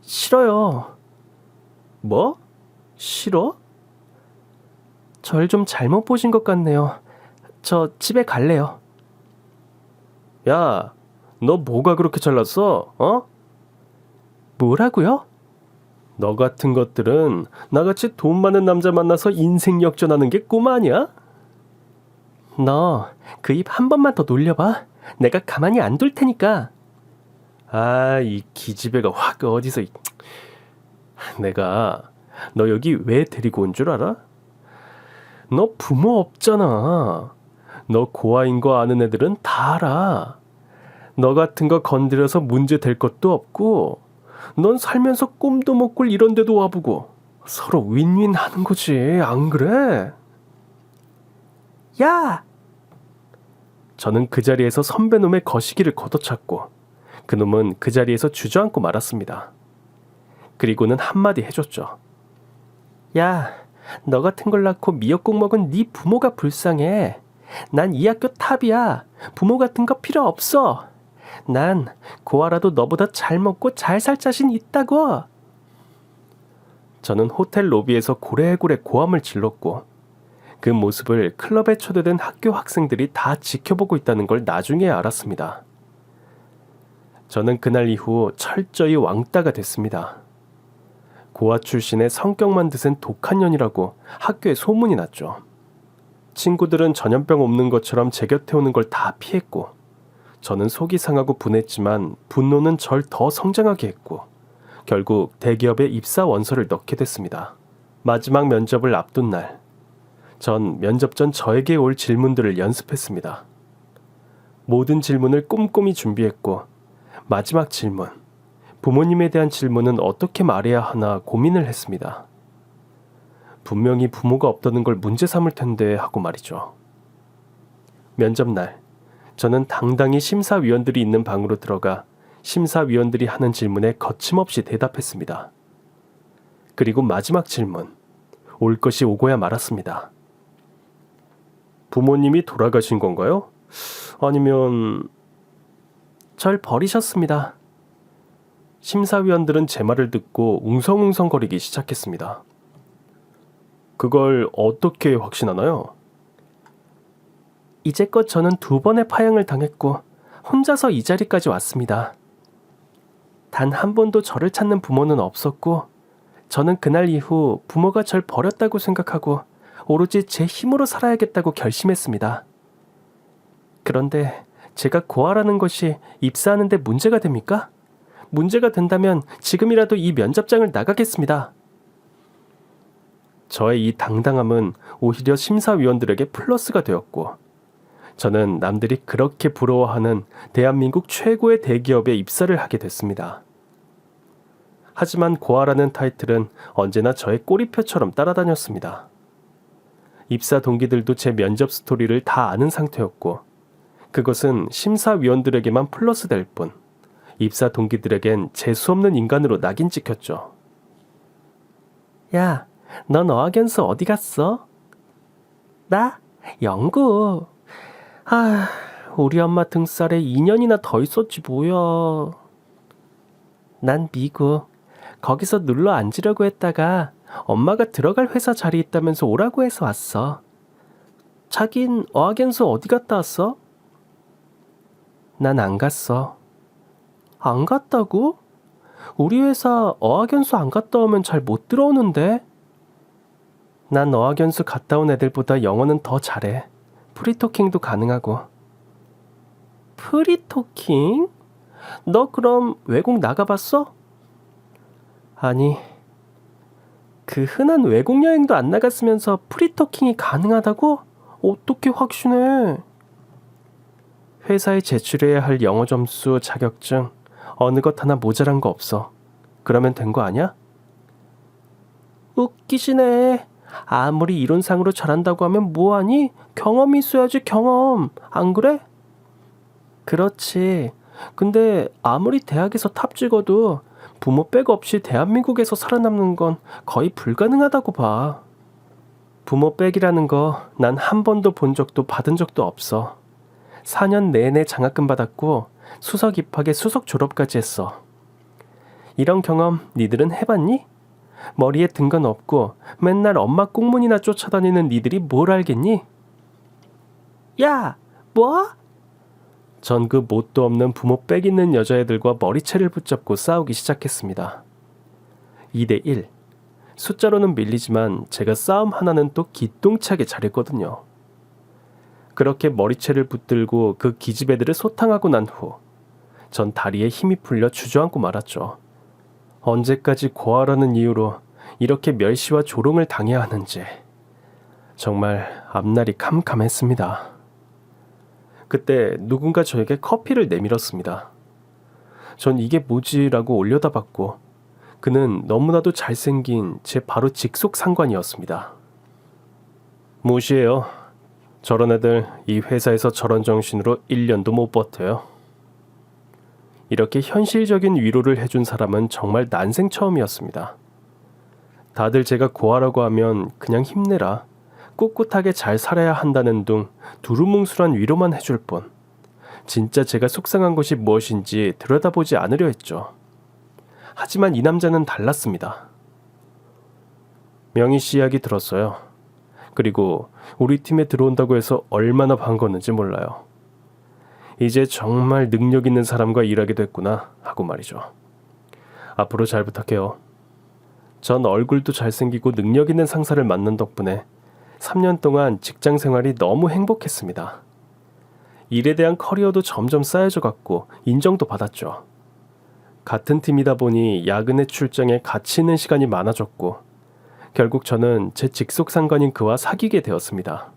싫어요. 뭐? 싫어? 절 좀 잘못 보신 것 같네요. 저 집에 갈래요. 야, 너 뭐가 그렇게 잘났어? 뭐라고요? 너 같은 것들은 나같이 돈 많은 남자 만나서 인생 역전하는 게 꿈 아니야? 너 그 입 한 번만 더 놀려봐. 내가 가만히 안 둘 테니까. 아, 이 기집애가 확 어디서. 내가 너 여기 왜 데리고 온 줄 알아? 너 부모 없잖아. 너 고아인 거 아는 애들은 다 알아. 너 같은 거 건드려서 문제 될 것도 없고 넌 살면서 꿈도 못 꿀 이런 데도 와보고 서로 윈윈 하는 거지, 안 그래? 야! 저는 그 자리에서 선배놈의 거시기를 걷어찼고 그놈은 그 자리에서 주저앉고 말았습니다. 그리고는 한마디 해줬죠. 야, 너 같은 걸 낳고 미역국 먹은 네 부모가 불쌍해. 난 이 학교 탑이야. 부모 같은 거 필요 없어. 난 고아라도 너보다 잘 먹고 잘 살 자신 있다고. 저는 호텔 로비에서 고래고래 고함을 질렀고 그 모습을 클럽에 초대된 학교 학생들이 다 지켜보고 있다는 걸 나중에 알았습니다. 저는 그날 이후 철저히 왕따가 됐습니다. 고아 출신의 성격만 드센 독한 년이라고 학교에 소문이 났죠. 친구들은 전염병 없는 것처럼 제 곁에 오는 걸 다 피했고 저는 속이 상하고 분했지만 분노는 절 더 성장하게 했고 결국 대기업에 입사 원서를 넣게 됐습니다. 마지막 면접을 앞둔 날, 전 면접 전 저에게 올 질문들을 연습했습니다. 모든 질문을 꼼꼼히 준비했고 마지막 질문, 부모님에 대한 질문은 어떻게 말해야 하나 고민을 했습니다. 분명히 부모가 없다는 걸 문제 삼을 텐데 하고 말이죠. 면접날, 저는 당당히 심사위원들이 있는 방으로 들어가 심사위원들이 하는 질문에 거침없이 대답했습니다. 그리고 마지막 질문, 올 것이 오고야 말았습니다. 부모님이 돌아가신 건가요? 아니면... 절 버리셨습니다. 심사위원들은 제 말을 듣고 웅성웅성거리기 시작했습니다. 그걸 어떻게 확신하나요? 이제껏 저는 2번의 파양을 당했고 혼자서 이 자리까지 왔습니다. 단 한 번도 저를 찾는 부모는 없었고 저는 그날 이후 부모가 절 버렸다고 생각하고 오로지 제 힘으로 살아야겠다고 결심했습니다. 그런데 제가 고아라는 것이 입사하는 데 문제가 됩니까? 문제가 된다면 지금이라도 이 면접장을 나가겠습니다. 저의 이 당당함은 오히려 심사위원들에게 플러스가 되었고 저는 남들이 그렇게 부러워하는 대한민국 최고의 대기업에 입사를 하게 됐습니다. 하지만 고아라는 타이틀은 언제나 저의 꼬리표처럼 따라다녔습니다. 입사 동기들도 제 면접 스토리를 다 아는 상태였고 그것은 심사위원들에게만 플러스 될 뿐 입사 동기들에겐 재수없는 인간으로 낙인 찍혔죠. 야, 넌 어학연수 어디 갔어? 나? 영구. 우리 엄마 등살에 2년이나 더 있었지 뭐야. 난 미국. 거기서 눌러 앉으려고 했다가 엄마가 들어갈 회사 자리 있다면서 오라고 해서 왔어. 자긴 어학연수 어디 갔다 왔어? 난 안 갔어. 안 갔다고? 우리 회사 어학연수 안 갔다 오면 잘 못 들어오는데? 난 어학연수 갔다 온 애들보다 영어는 더 잘해. 프리토킹도 가능하고. 프리토킹? 너 그럼 외국 나가봤어? 아니, 그 흔한 외국 여행도 안 나갔으면서 프리토킹이 가능하다고? 어떻게 확신해? 회사에 제출해야 할 영어 점수, 자격증, 어느 것 하나 모자란 거 없어. 그러면 된 거 아니야? 웃기시네. 아무리 이론상으로 잘한다고 하면 뭐하니? 경험이 있어야지 경험. 안 그래? 그렇지. 근데 아무리 대학에서 탑 찍어도 부모 백 없이 대한민국에서 살아남는 건 거의 불가능하다고 봐. 부모 백이라는 거 난 한 번도 본 적도 받은 적도 없어. 4년 내내 장학금 받았고 수석 입학에 수석 졸업까지 했어. 이런 경험 니들은 해봤니? 머리에 든 건 없고 맨날 엄마 꽁문이나 쫓아다니는 니들이 뭘 알겠니? 야, 뭐? 전 그 뭣도 없는 부모 빽 있는 여자애들과 머리채를 붙잡고 싸우기 시작했습니다. 2대1. 숫자로는 밀리지만 제가 싸움 하나는 또 기똥차게 잘했거든요. 그렇게 머리채를 붙들고 그 기집애들을 소탕하고 난 후 전 다리에 힘이 풀려 주저앉고 말았죠. 언제까지 고아라는 이유로 이렇게 멸시와 조롱을 당해야 하는지 정말 앞날이 캄캄했습니다. 그때 누군가 저에게 커피를 내밀었습니다. 전 이게 뭐지라고 올려다봤고 그는 너무나도 잘생긴 제 바로 직속 상관이었습니다. 무시해요. 저런 애들 이 회사에서 저런 정신으로 1년도 못 버텨요. 이렇게 현실적인 위로를 해준 사람은 정말 난생 처음이었습니다. 다들 제가 고아라고 하면 그냥 힘내라, 꿋꿋하게 잘 살아야 한다는 둥 두루뭉술한 위로만 해줄 뿐 진짜 제가 속상한 것이 무엇인지 들여다보지 않으려 했죠. 하지만 이 남자는 달랐습니다. 명희 씨 이야기 들었어요. 그리고 우리 팀에 들어온다고 해서 얼마나 반가웠는지 몰라요. 이제 정말 능력 있는 사람과 일하게 됐구나 하고 말이죠. 앞으로 잘 부탁해요. 전 얼굴도 잘생기고 능력 있는 상사를 만난 덕분에 3년 동안 직장 생활이 너무 행복했습니다. 일에 대한 커리어도 점점 쌓여져 갔고 인정도 받았죠. 같은 팀이다 보니 야근의 출장에 같이 있는 시간이 많아졌고 결국 저는 제 직속 상관인 그와 사귀게 되었습니다.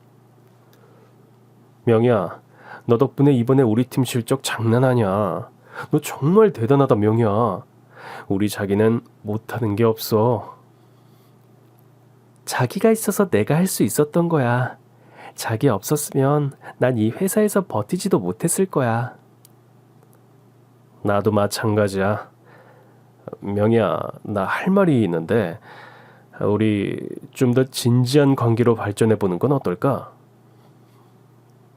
명희야, 너 덕분에 이번에 우리 팀 실적 장난 아니야. 너 정말 대단하다 명희야. 우리 자기는 못하는 게 없어. 자기가 있어서 내가 할 수 있었던 거야. 자기 없었으면 난 이 회사에서 버티지도 못했을 거야. 나도 마찬가지야. 명희야, 나 할 말이 있는데 우리 좀 더 진지한 관계로 발전해 보는 건 어떨까?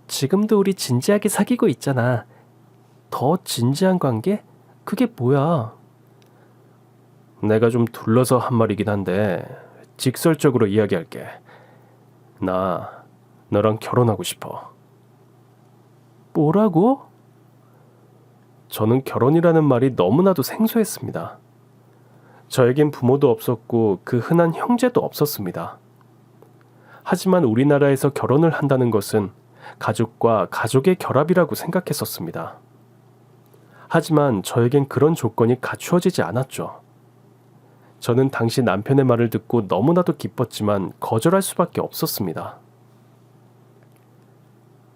지금도 우리 진지하게 사귀고 있잖아. 더 진지한 관계? 그게 뭐야? 내가 좀 둘러서 한 말이긴 한데 직설적으로 이야기할게. 나 너랑 결혼하고 싶어. 뭐라고? 저는 결혼이라는 말이 너무나도 생소했습니다. 저에겐 부모도 없었고 그 흔한 형제도 없었습니다. 하지만 우리나라에서 결혼을 한다는 것은 가족과 가족의 결합이라고 생각했었습니다. 하지만 저에겐 그런 조건이 갖추어지지 않았죠. 저는 당시 남편의 말을 듣고 너무나도 기뻤지만 거절할 수밖에 없었습니다.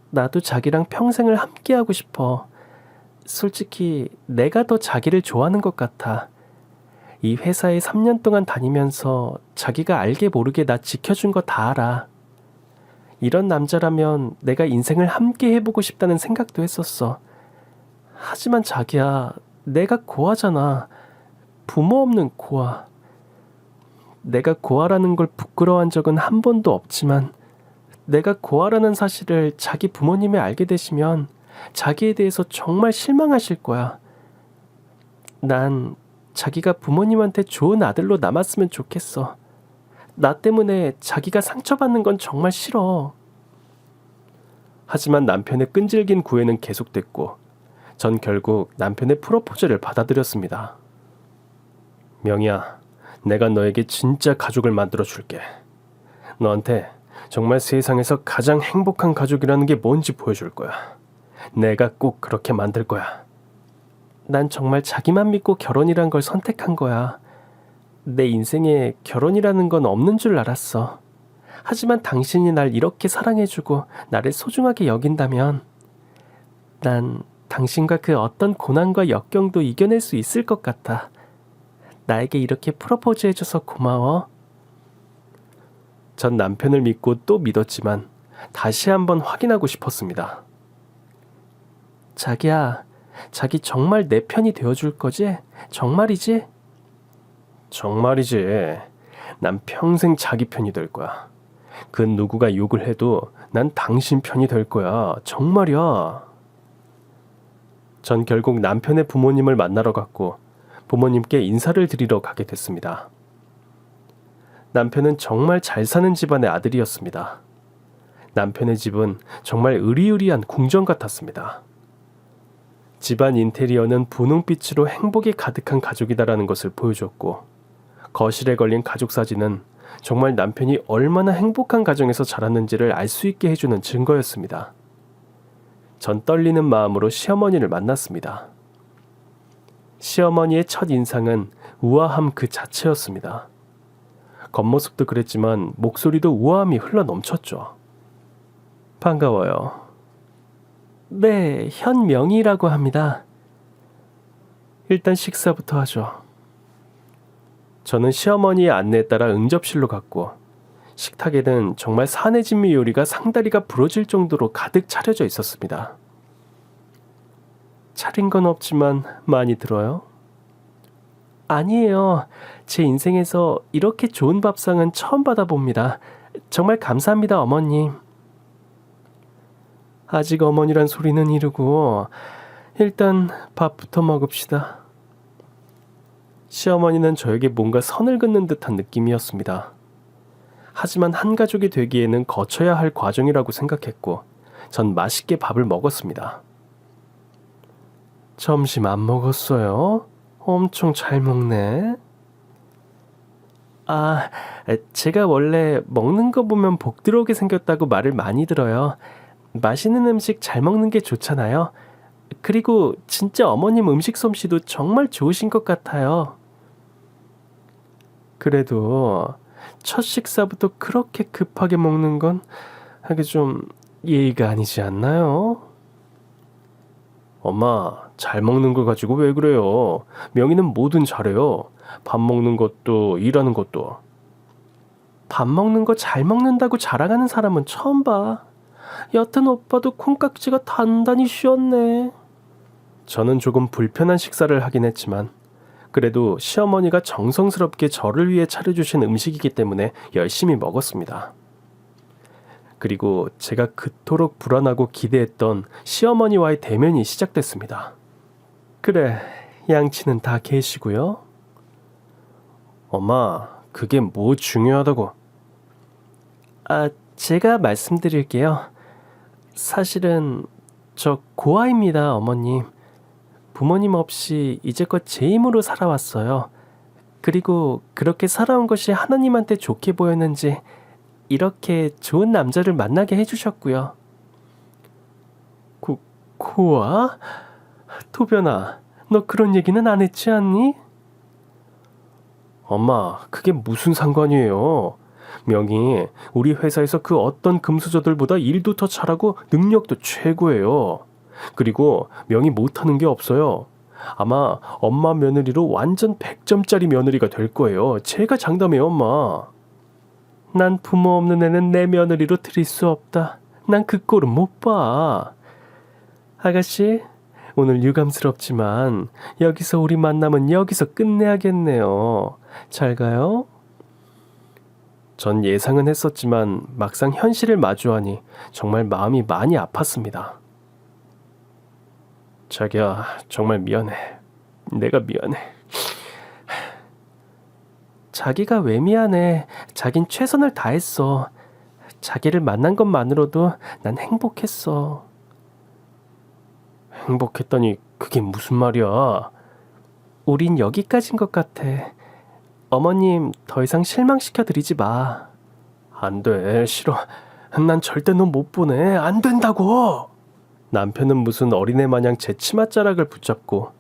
나도 자기랑 평생을 함께하고 싶어. 솔직히 내가 더 자기를 좋아하는 것 같아. 이 회사에 3년 동안 다니면서 자기가 알게 모르게 나 지켜준 거 다 알아. 이런 남자라면 내가 인생을 함께 해보고 싶다는 생각도 했었어. 하지만 자기야, 내가 고아잖아. 부모 없는 고아. 내가 고아라는 걸 부끄러워한 적은 한 번도 없지만 내가 고아라는 사실을 자기 부모님이 알게 되시면 자기에 대해서 정말 실망하실 거야. 난 자기가 부모님한테 좋은 아들로 남았으면 좋겠어. 나 때문에 자기가 상처받는 건 정말 싫어. 하지만 남편의 끈질긴 구애는 계속됐고 전 결국 남편의 프로포즈를 받아들였습니다. 명희야, 내가 너에게 진짜 가족을 만들어 줄게. 너한테 정말 세상에서 가장 행복한 가족이라는 게 뭔지 보여줄 거야. 내가 꼭 그렇게 만들 거야. 난 정말 자기만 믿고 결혼이란 걸 선택한 거야. 내 인생에 결혼이라는 건 없는 줄 알았어. 하지만 당신이 날 이렇게 사랑해주고 나를 소중하게 여긴다면 난 당신과 그 어떤 고난과 역경도 이겨낼 수 있을 것 같아. 나에게 이렇게 프로포즈 해줘서 고마워. 전 남편을 믿고 또 믿었지만 다시 한번 확인하고 싶었습니다. 자기야, 자기 정말 내 편이 되어줄 거지? 정말이지? 정말이지. 난 평생 자기 편이 될 거야. 그 누구가 욕을 해도 난 당신 편이 될 거야. 정말이야. 전 결국 남편의 부모님을 만나러 갔고 부모님께 인사를 드리러 가게 됐습니다. 남편은 정말 잘 사는 집안의 아들이었습니다. 남편의 집은 정말 으리으리한 궁전 같았습니다. 집안 인테리어는 분홍빛으로 행복이 가득한 가족이다라는 것을 보여줬고 거실에 걸린 가족 사진은 정말 남편이 얼마나 행복한 가정에서 자랐는지를 알 수 있게 해주는 증거였습니다. 전 떨리는 마음으로 시어머니를 만났습니다. 시어머니의 첫 인상은 우아함 그 자체였습니다. 겉모습도 그랬지만 목소리도 우아함이 흘러 넘쳤죠. 반가워요. 네, 현명이라고 합니다. 일단 식사부터 하죠. 저는 시어머니의 안내에 따라 응접실로 갔고 식탁에는 정말 산해진미 요리가 상다리가 부러질 정도로 가득 차려져 있었습니다. 차린 건 없지만 많이 들어요? 아니에요. 제 인생에서 이렇게 좋은 밥상은 처음 받아봅니다. 정말 감사합니다, 어머님. 아직 어머니란 소리는 이르고 일단 밥부터 먹읍시다. 시어머니는 저에게 뭔가 선을 긋는 듯한 느낌이었습니다. 하지만 한 가족이 되기에는 거쳐야 할 과정이라고 생각했고 전 맛있게 밥을 먹었습니다. 점심 안 먹었어요? 엄청 잘 먹네. 아, 제가 원래 먹는 거 보면 복 들어오게 생겼다고 말을 많이 들어요. 맛있는 음식 잘 먹는 게 좋잖아요. 그리고 진짜 어머님 음식 솜씨도 정말 좋으신 것 같아요. 그래도 첫 식사부터 그렇게 급하게 먹는 건 하기 좀 예의가 아니지 않나요? 엄마, 잘 먹는 걸 가지고 왜 그래요? 명희는 뭐든 잘해요. 밥 먹는 것도 일하는 것도. 밥 먹는 거 잘 먹는다고 자랑하는 사람은 처음 봐. 여튼 오빠도 콩깍지가 단단히 씌었네. 저는 조금 불편한 식사를 하긴 했지만 그래도 시어머니가 정성스럽게 저를 위해 차려주신 음식이기 때문에 열심히 먹었습니다. 그리고 제가 그토록 불안하고 기대했던 시어머니와의 대면이 시작됐습니다. 그래, 양치는 다 계시고요. 엄마, 그게 뭐 중요하다고? 제가 말씀드릴게요. 사실은 저 고아입니다, 어머님. 부모님 없이 이제껏 제 힘으로 살아왔어요. 그리고 그렇게 살아온 것이 하나님한테 좋게 보였는지 이렇게 좋은 남자를 만나게 해주셨고요. 고아? 도변아, 너 그런 얘기는 안 했지 않니? 엄마, 그게 무슨 상관이에요? 명희, 우리 회사에서 그 어떤 금수저들보다 일도 더 잘하고 능력도 최고예요. 그리고 명희 못하는 게 없어요. 아마 엄마 며느리로 완전 100점짜리 며느리가 될 거예요. 제가 장담해요, 엄마. 난 부모 없는 애는 내 며느리로 들일 수 없다. 난 그 꼴은 못 봐. 아가씨, 오늘 유감스럽지만 여기서 우리 만남은 여기서 끝내야겠네요. 잘 가요. 전 예상은 했었지만 막상 현실을 마주하니 정말 마음이 많이 아팠습니다. 자기야, 정말 미안해. 내가 미안해. 자기가 왜 미안해? 자긴 최선을 다했어. 자기를 만난 것만으로도 난 행복했어. 행복했다니 그게 무슨 말이야? 우린 여기까지인 것 같아. 어머님 더 이상 실망시켜드리지 마. 안 돼, 싫어. 난 절대 너 못 보내. 안 된다고. 남편은 무슨 어린애 마냥 제 치맛자락을 붙잡고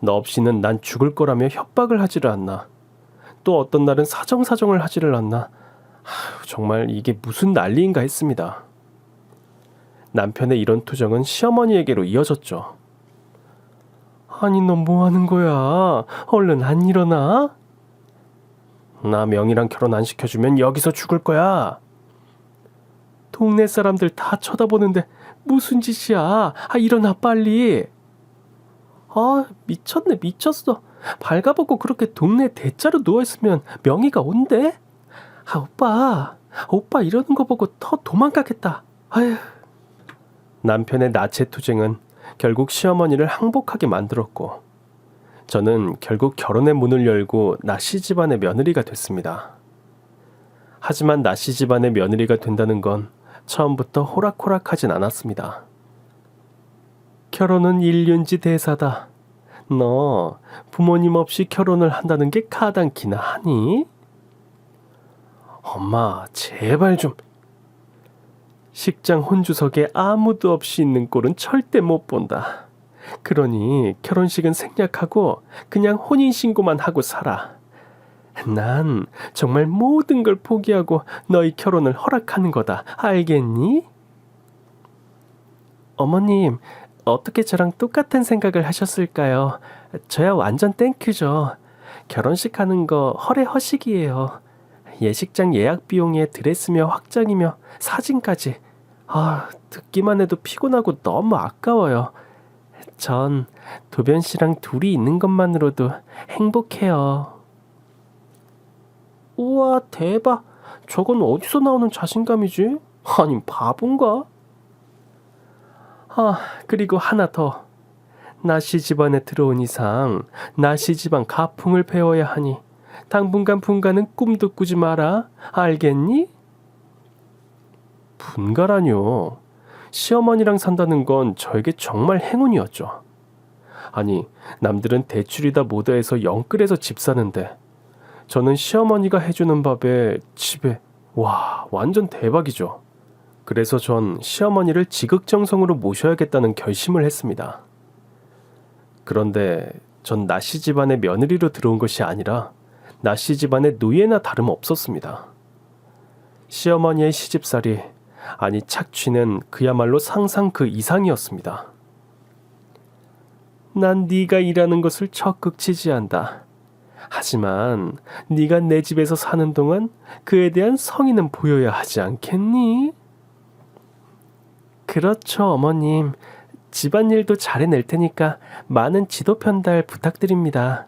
너 없이는 난 죽을 거라며 협박을 하지를 않나. 또 어떤 날은 사정사정을 하지를 않나. 정말 이게 무슨 난리인가 했습니다. 남편의 이런 투정은 시어머니에게로 이어졌죠. 아니 너 뭐하는 거야? 얼른 안 일어나? 나 명희랑 결혼 안 시켜주면 여기서 죽을 거야. 동네 사람들 다 쳐다보는데 무슨 짓이야? 일어나 빨리. 미쳤네 미쳤어. 발가벗고 그렇게 동네 대자로 누워있으면 명희가 온대? 오빠 이러는 거 보고 더 도망가겠다. 아휴. 남편의 나체 투쟁은 결국 시어머니를 항복하게 만들었고 저는 결국 결혼의 문을 열고 나씨 집안의 며느리가 됐습니다. 하지만 나씨 집안의 며느리가 된다는 건 처음부터 호락호락하진 않았습니다. 결혼은 일륜지 대사다. 너 부모님 없이 결혼을 한다는 게 가당키나 하니? 엄마 제발 좀. 식장 혼주석에 아무도 없이 있는 꼴은 절대 못 본다. 그러니 결혼식은 생략하고 그냥 혼인신고만 하고 살아. 난 정말 모든 걸 포기하고 너희 결혼을 허락하는 거다. 알겠니? 어머님, 어떻게 저랑 똑같은 생각을 하셨을까요? 저야 완전 땡큐죠. 결혼식 하는 거 허례허식이에요. 예식장 예약 비용에 드레스며 확장이며 사진까지. 듣기만 해도 피곤하고 너무 아까워요. 전 도변 씨랑 둘이 있는 것만으로도 행복해요. 우와, 대박. 저건 어디서 나오는 자신감이지? 아님 바본가? 그리고 하나 더. 나씨 집안에 들어온 이상 나씨 집안 가풍을 배워야 하니 당분간 분가는 꿈도 꾸지 마라. 알겠니? 분가라뇨. 시어머니랑 산다는 건 저에게 정말 행운이었죠. 아니, 남들은 대출이다 뭐다 해서 영끌해서 집 사는데 저는 시어머니가 해주는 밥에 집에. 와, 완전 대박이죠. 그래서 전 시어머니를 지극정성으로 모셔야겠다는 결심을 했습니다. 그런데 전 나씨 집안의 며느리로 들어온 것이 아니라 나씨 집안의 노예나 다름없었습니다. 시어머니의 시집살이, 아니 착취는 그야말로 상상 그 이상이었습니다. 난 네가 일하는 것을 적극 지지한다. 하지만 네가 내 집에서 사는 동안 그에 대한 성의는 보여야 하지 않겠니? 그렇죠, 어머님. 집안일도 잘해낼 테니까 많은 지도 편달 부탁드립니다.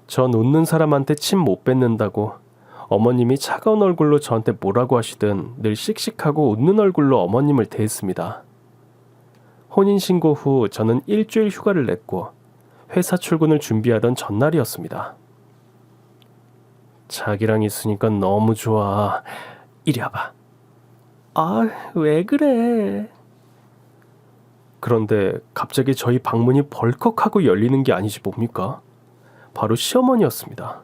전 웃는 사람한테 침 못 뱉는다고 어머님이 차가운 얼굴로 저한테 뭐라고 하시든 늘 씩씩하고 웃는 얼굴로 어머님을 대했습니다. 혼인신고 후 저는 일주일 휴가를 냈고 회사 출근을 준비하던 전날이었습니다. 자기랑 있으니까 너무 좋아. 이리 와봐. 왜 그래? 그런데 갑자기 저희 방문이 벌컥하고 열리는 게 아니지 뭡니까? 바로 시어머니였습니다.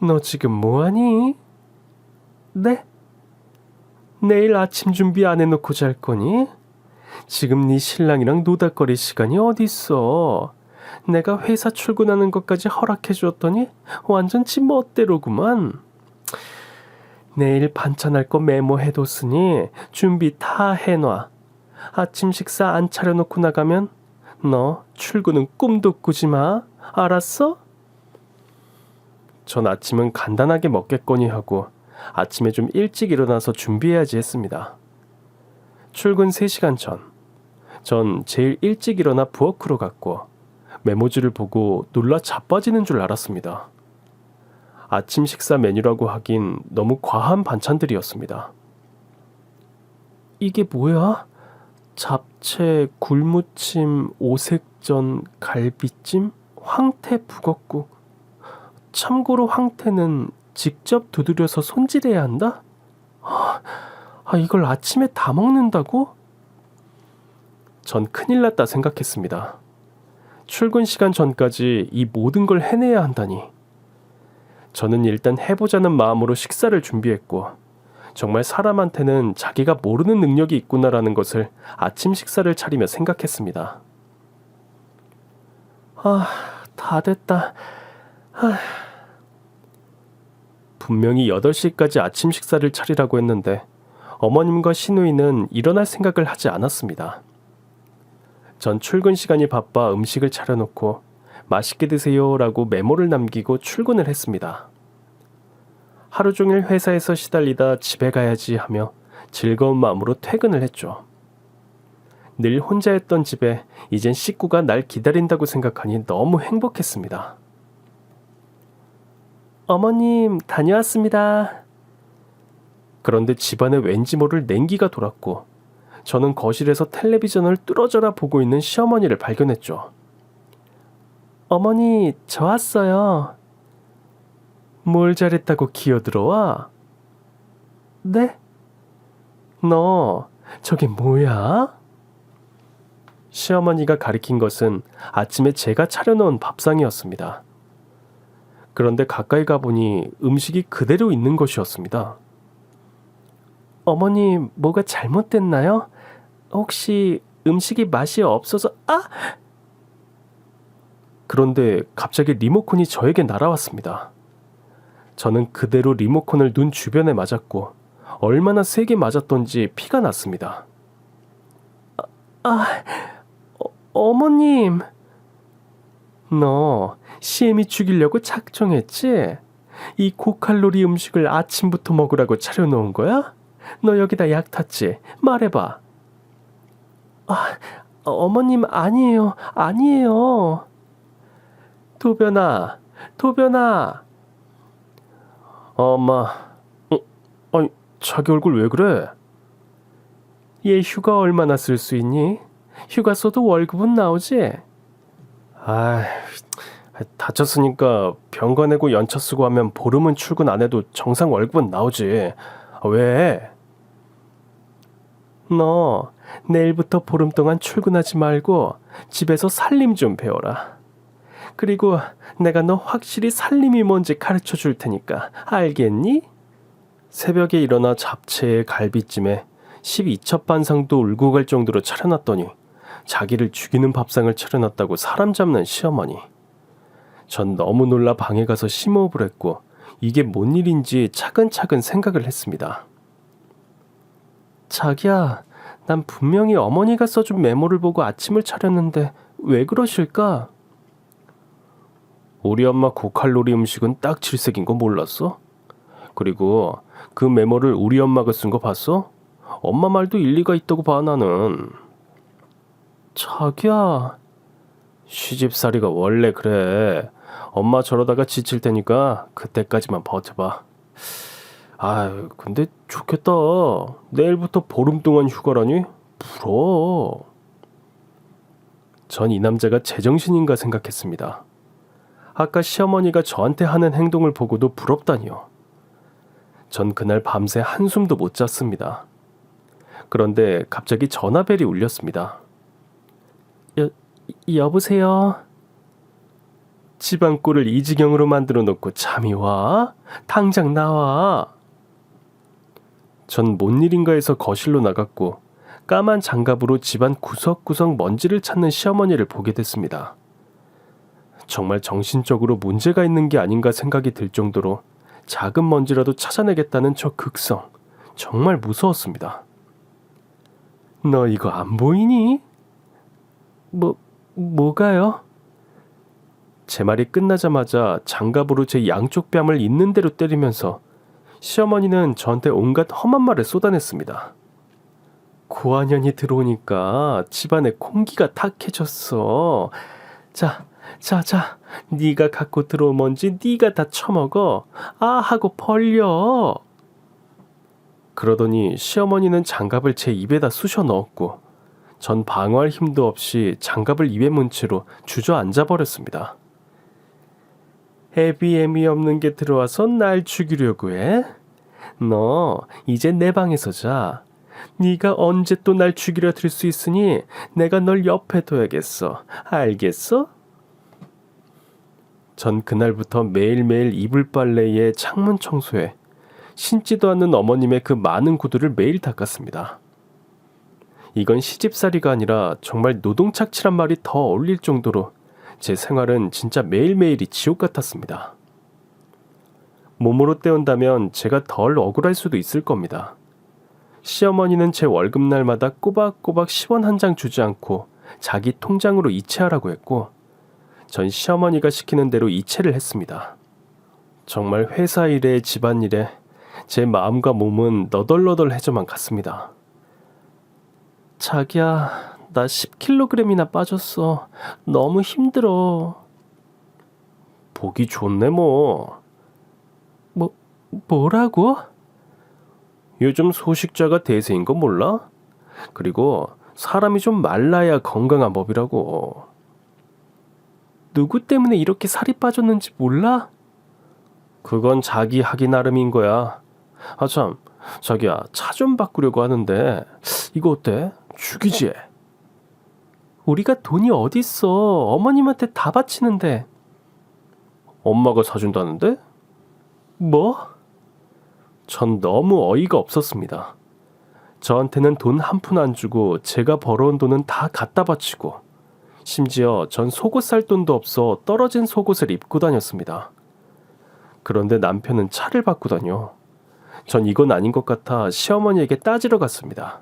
너 지금 뭐하니? 네? 내일 아침 준비 안 해놓고 잘 거니? 지금 네 신랑이랑 노닥거릴 시간이 어딨어? 내가 회사 출근하는 것까지 허락해 주었더니 완전 지 멋대로구만. 내일 반찬할 거 메모해뒀으니 준비 다 해놔. 아침 식사 안 차려놓고 나가면 너 출근은 꿈도 꾸지 마. 알았어? 전 아침은 간단하게 먹겠거니 하고 아침에 좀 일찍 일어나서 준비해야지 했습니다. 출근 3시간 전 제일 일찍 일어나 부엌으로 갔고 메모지를 보고 놀라 자빠지는 줄 알았습니다. 아침 식사 메뉴라고 하긴 너무 과한 반찬들이었습니다. 이게 뭐야? 잡채, 굴무침, 오색전, 갈비찜, 황태 북엇국. 참고로 황태는 직접 두드려서 손질해야 한다? 이걸 아침에 다 먹는다고? 전 큰일 났다 생각했습니다. 출근 시간 전까지 이 모든 걸 해내야 한다니. 저는 일단 해보자는 마음으로 식사를 준비했고, 정말 사람한테는 자기가 모르는 능력이 있구나라는 것을 아침 식사를 차리며 생각했습니다. 다 됐다. 분명히 8시까지 아침 식사를 차리라고 했는데 어머님과 시누이는 일어날 생각을 하지 않았습니다. 전 출근 시간이 바빠 음식을 차려놓고 맛있게 드세요라고 메모를 남기고 출근을 했습니다. 하루 종일 회사에서 시달리다 집에 가야지 하며 즐거운 마음으로 퇴근을 했죠. 늘 혼자였던 집에 이젠 식구가 날 기다린다고 생각하니 너무 행복했습니다. 어머님, 다녀왔습니다. 그런데 집안에 왠지 모를 냉기가 돌았고 저는 거실에서 텔레비전을 뚫어져라 보고 있는 시어머니를 발견했죠. 어머니, 저 왔어요. 뭘 잘했다고 기어들어와? 네? 너 저게 뭐야? 시어머니가 가리킨 것은 아침에 제가 차려놓은 밥상이었습니다. 그런데 가까이 가보니 음식이 그대로 있는 것이었습니다. 어머니, 뭐가 잘못됐나요? 혹시 음식이 맛이 없어서... 그런데 갑자기 리모컨이 저에게 날아왔습니다. 저는 그대로 리모컨을 눈 주변에 맞았고 얼마나 세게 맞았던지 피가 났습니다. 어머님, 너 시애미 죽이려고 작정했지? 이 고칼로리 음식을 아침부터 먹으라고 차려놓은 거야? 너 여기다 약 탔지? 말해봐. 어머님, 아니에요. 도변아. 엄마. 아니, 자기 얼굴 왜 그래? 얘 휴가 얼마나 쓸 수 있니? 휴가 써도 월급은 나오지? 다쳤으니까 병가 내고 연차 쓰고 하면 보름은 출근 안 해도 정상 월급은 나오지. 왜? 너 내일부터 보름 동안 출근하지 말고 집에서 살림 좀 배워라. 그리고 내가 너 확실히 살림이 뭔지 가르쳐 줄 테니까 알겠니? 새벽에 일어나 잡채에 갈비찜에 12첩 반상도 울고 갈 정도로 차려놨더니 자기를 죽이는 밥상을 차려놨다고 사람 잡는 시어머니. 전 너무 놀라 방에 가서 심호흡을 했고 이게 뭔 일인지 차근차근 생각을 했습니다. 자기야, 난 분명히 어머니가 써준 메모를 보고 아침을 차렸는데 왜 그러실까? 우리 엄마 고칼로리 음식은 딱 질색인 거 몰랐어? 그리고 그 메모를 우리 엄마가 쓴 거 봤어? 엄마 말도 일리가 있다고 봐 나는. 자기야, 시집살이가 원래 그래. 엄마 저러다가 지칠 테니까 그때까지만 버텨봐. 근데 좋겠다. 내일부터 보름 동안 휴가라니? 부러워. 전 이 남자가 제정신인가 생각했습니다. 아까 시어머니가 저한테 하는 행동을 보고도 부럽다니요. 전 그날 밤새 한숨도 못 잤습니다. 그런데 갑자기 전화벨이 울렸습니다. 여보세요? 집안 꼴을 이 지경으로 만들어 놓고 잠이 와? 당장 나와. 전 뭔 일인가 해서 거실로 나갔고 까만 장갑으로 집안 구석구석 먼지를 찾는 시어머니를 보게 됐습니다. 정말 정신적으로 문제가 있는 게 아닌가 생각이 들 정도로 작은 먼지라도 찾아내겠다는 저 극성, 정말 무서웠습니다. 너 이거 안 보이니? 뭐가요? 제 말이 끝나자마자 장갑으로 제 양쪽 뺨을 있는 대로 때리면서 시어머니는 저한테 온갖 험한 말을 쏟아냈습니다. 고한년이 들어오니까 집안에 공기가 탁해졌어. 자, 자자, 네가 갖고 들어온 먼지 네가 다 처먹어. 아 하고 벌려. 그러더니 시어머니는 장갑을 제 입에다 쑤셔 넣었고 전 방어할 힘도 없이 장갑을 입에 문 채로 주저앉아 버렸습니다. 애비애미 없는 게 들어와서 날 죽이려고 해? 너 이제 내 방에서 자. 네가 언제 또 날 죽이려 들 수 있으니 내가 널 옆에 둬야겠어. 알겠어? 전 그날부터 매일매일 이불 빨래에 창문 청소에 신지도 않는 어머님의 그 많은 구두를 매일 닦았습니다. 이건 시집살이가 아니라 정말 노동착취란 말이 더 어울릴 정도로 제 생활은 진짜 매일매일이 지옥 같았습니다. 몸으로 때운다면 제가 덜 억울할 수도 있을 겁니다. 시어머니는 제 월급날마다 꼬박꼬박 10원 한 장 주지 않고 자기 통장으로 이체하라고 했고 전 시어머니가 시키는 대로 이체를 했습니다. 정말 회사 일에 집안일에 제 마음과 몸은 너덜너덜해져만 갔습니다. 자기야, 나 10kg이나 빠졌어. 너무 힘들어. 보기 좋네 뭐. 뭐라고? 요즘 소식자가 대세인 거 몰라? 그리고 사람이 좀 말라야 건강한 법이라고. 누구 때문에 이렇게 살이 빠졌는지 몰라? 그건 자기 하기 나름인 거야. 아 참, 자기야, 차 좀 바꾸려고 하는데 이거 어때? 죽이지? 우리가 돈이 어딨어. 어머님한테 다 바치는데. 엄마가 사준다는데? 뭐? 전 너무 어이가 없었습니다. 저한테는 돈 한 푼 안 주고 제가 벌어온 돈은 다 갖다 바치고 심지어 전 속옷 살 돈도 없어 떨어진 속옷을 입고 다녔습니다. 그런데 남편은 차를 바꾸다뇨. 전 이건 아닌 것 같아 시어머니에게 따지러 갔습니다.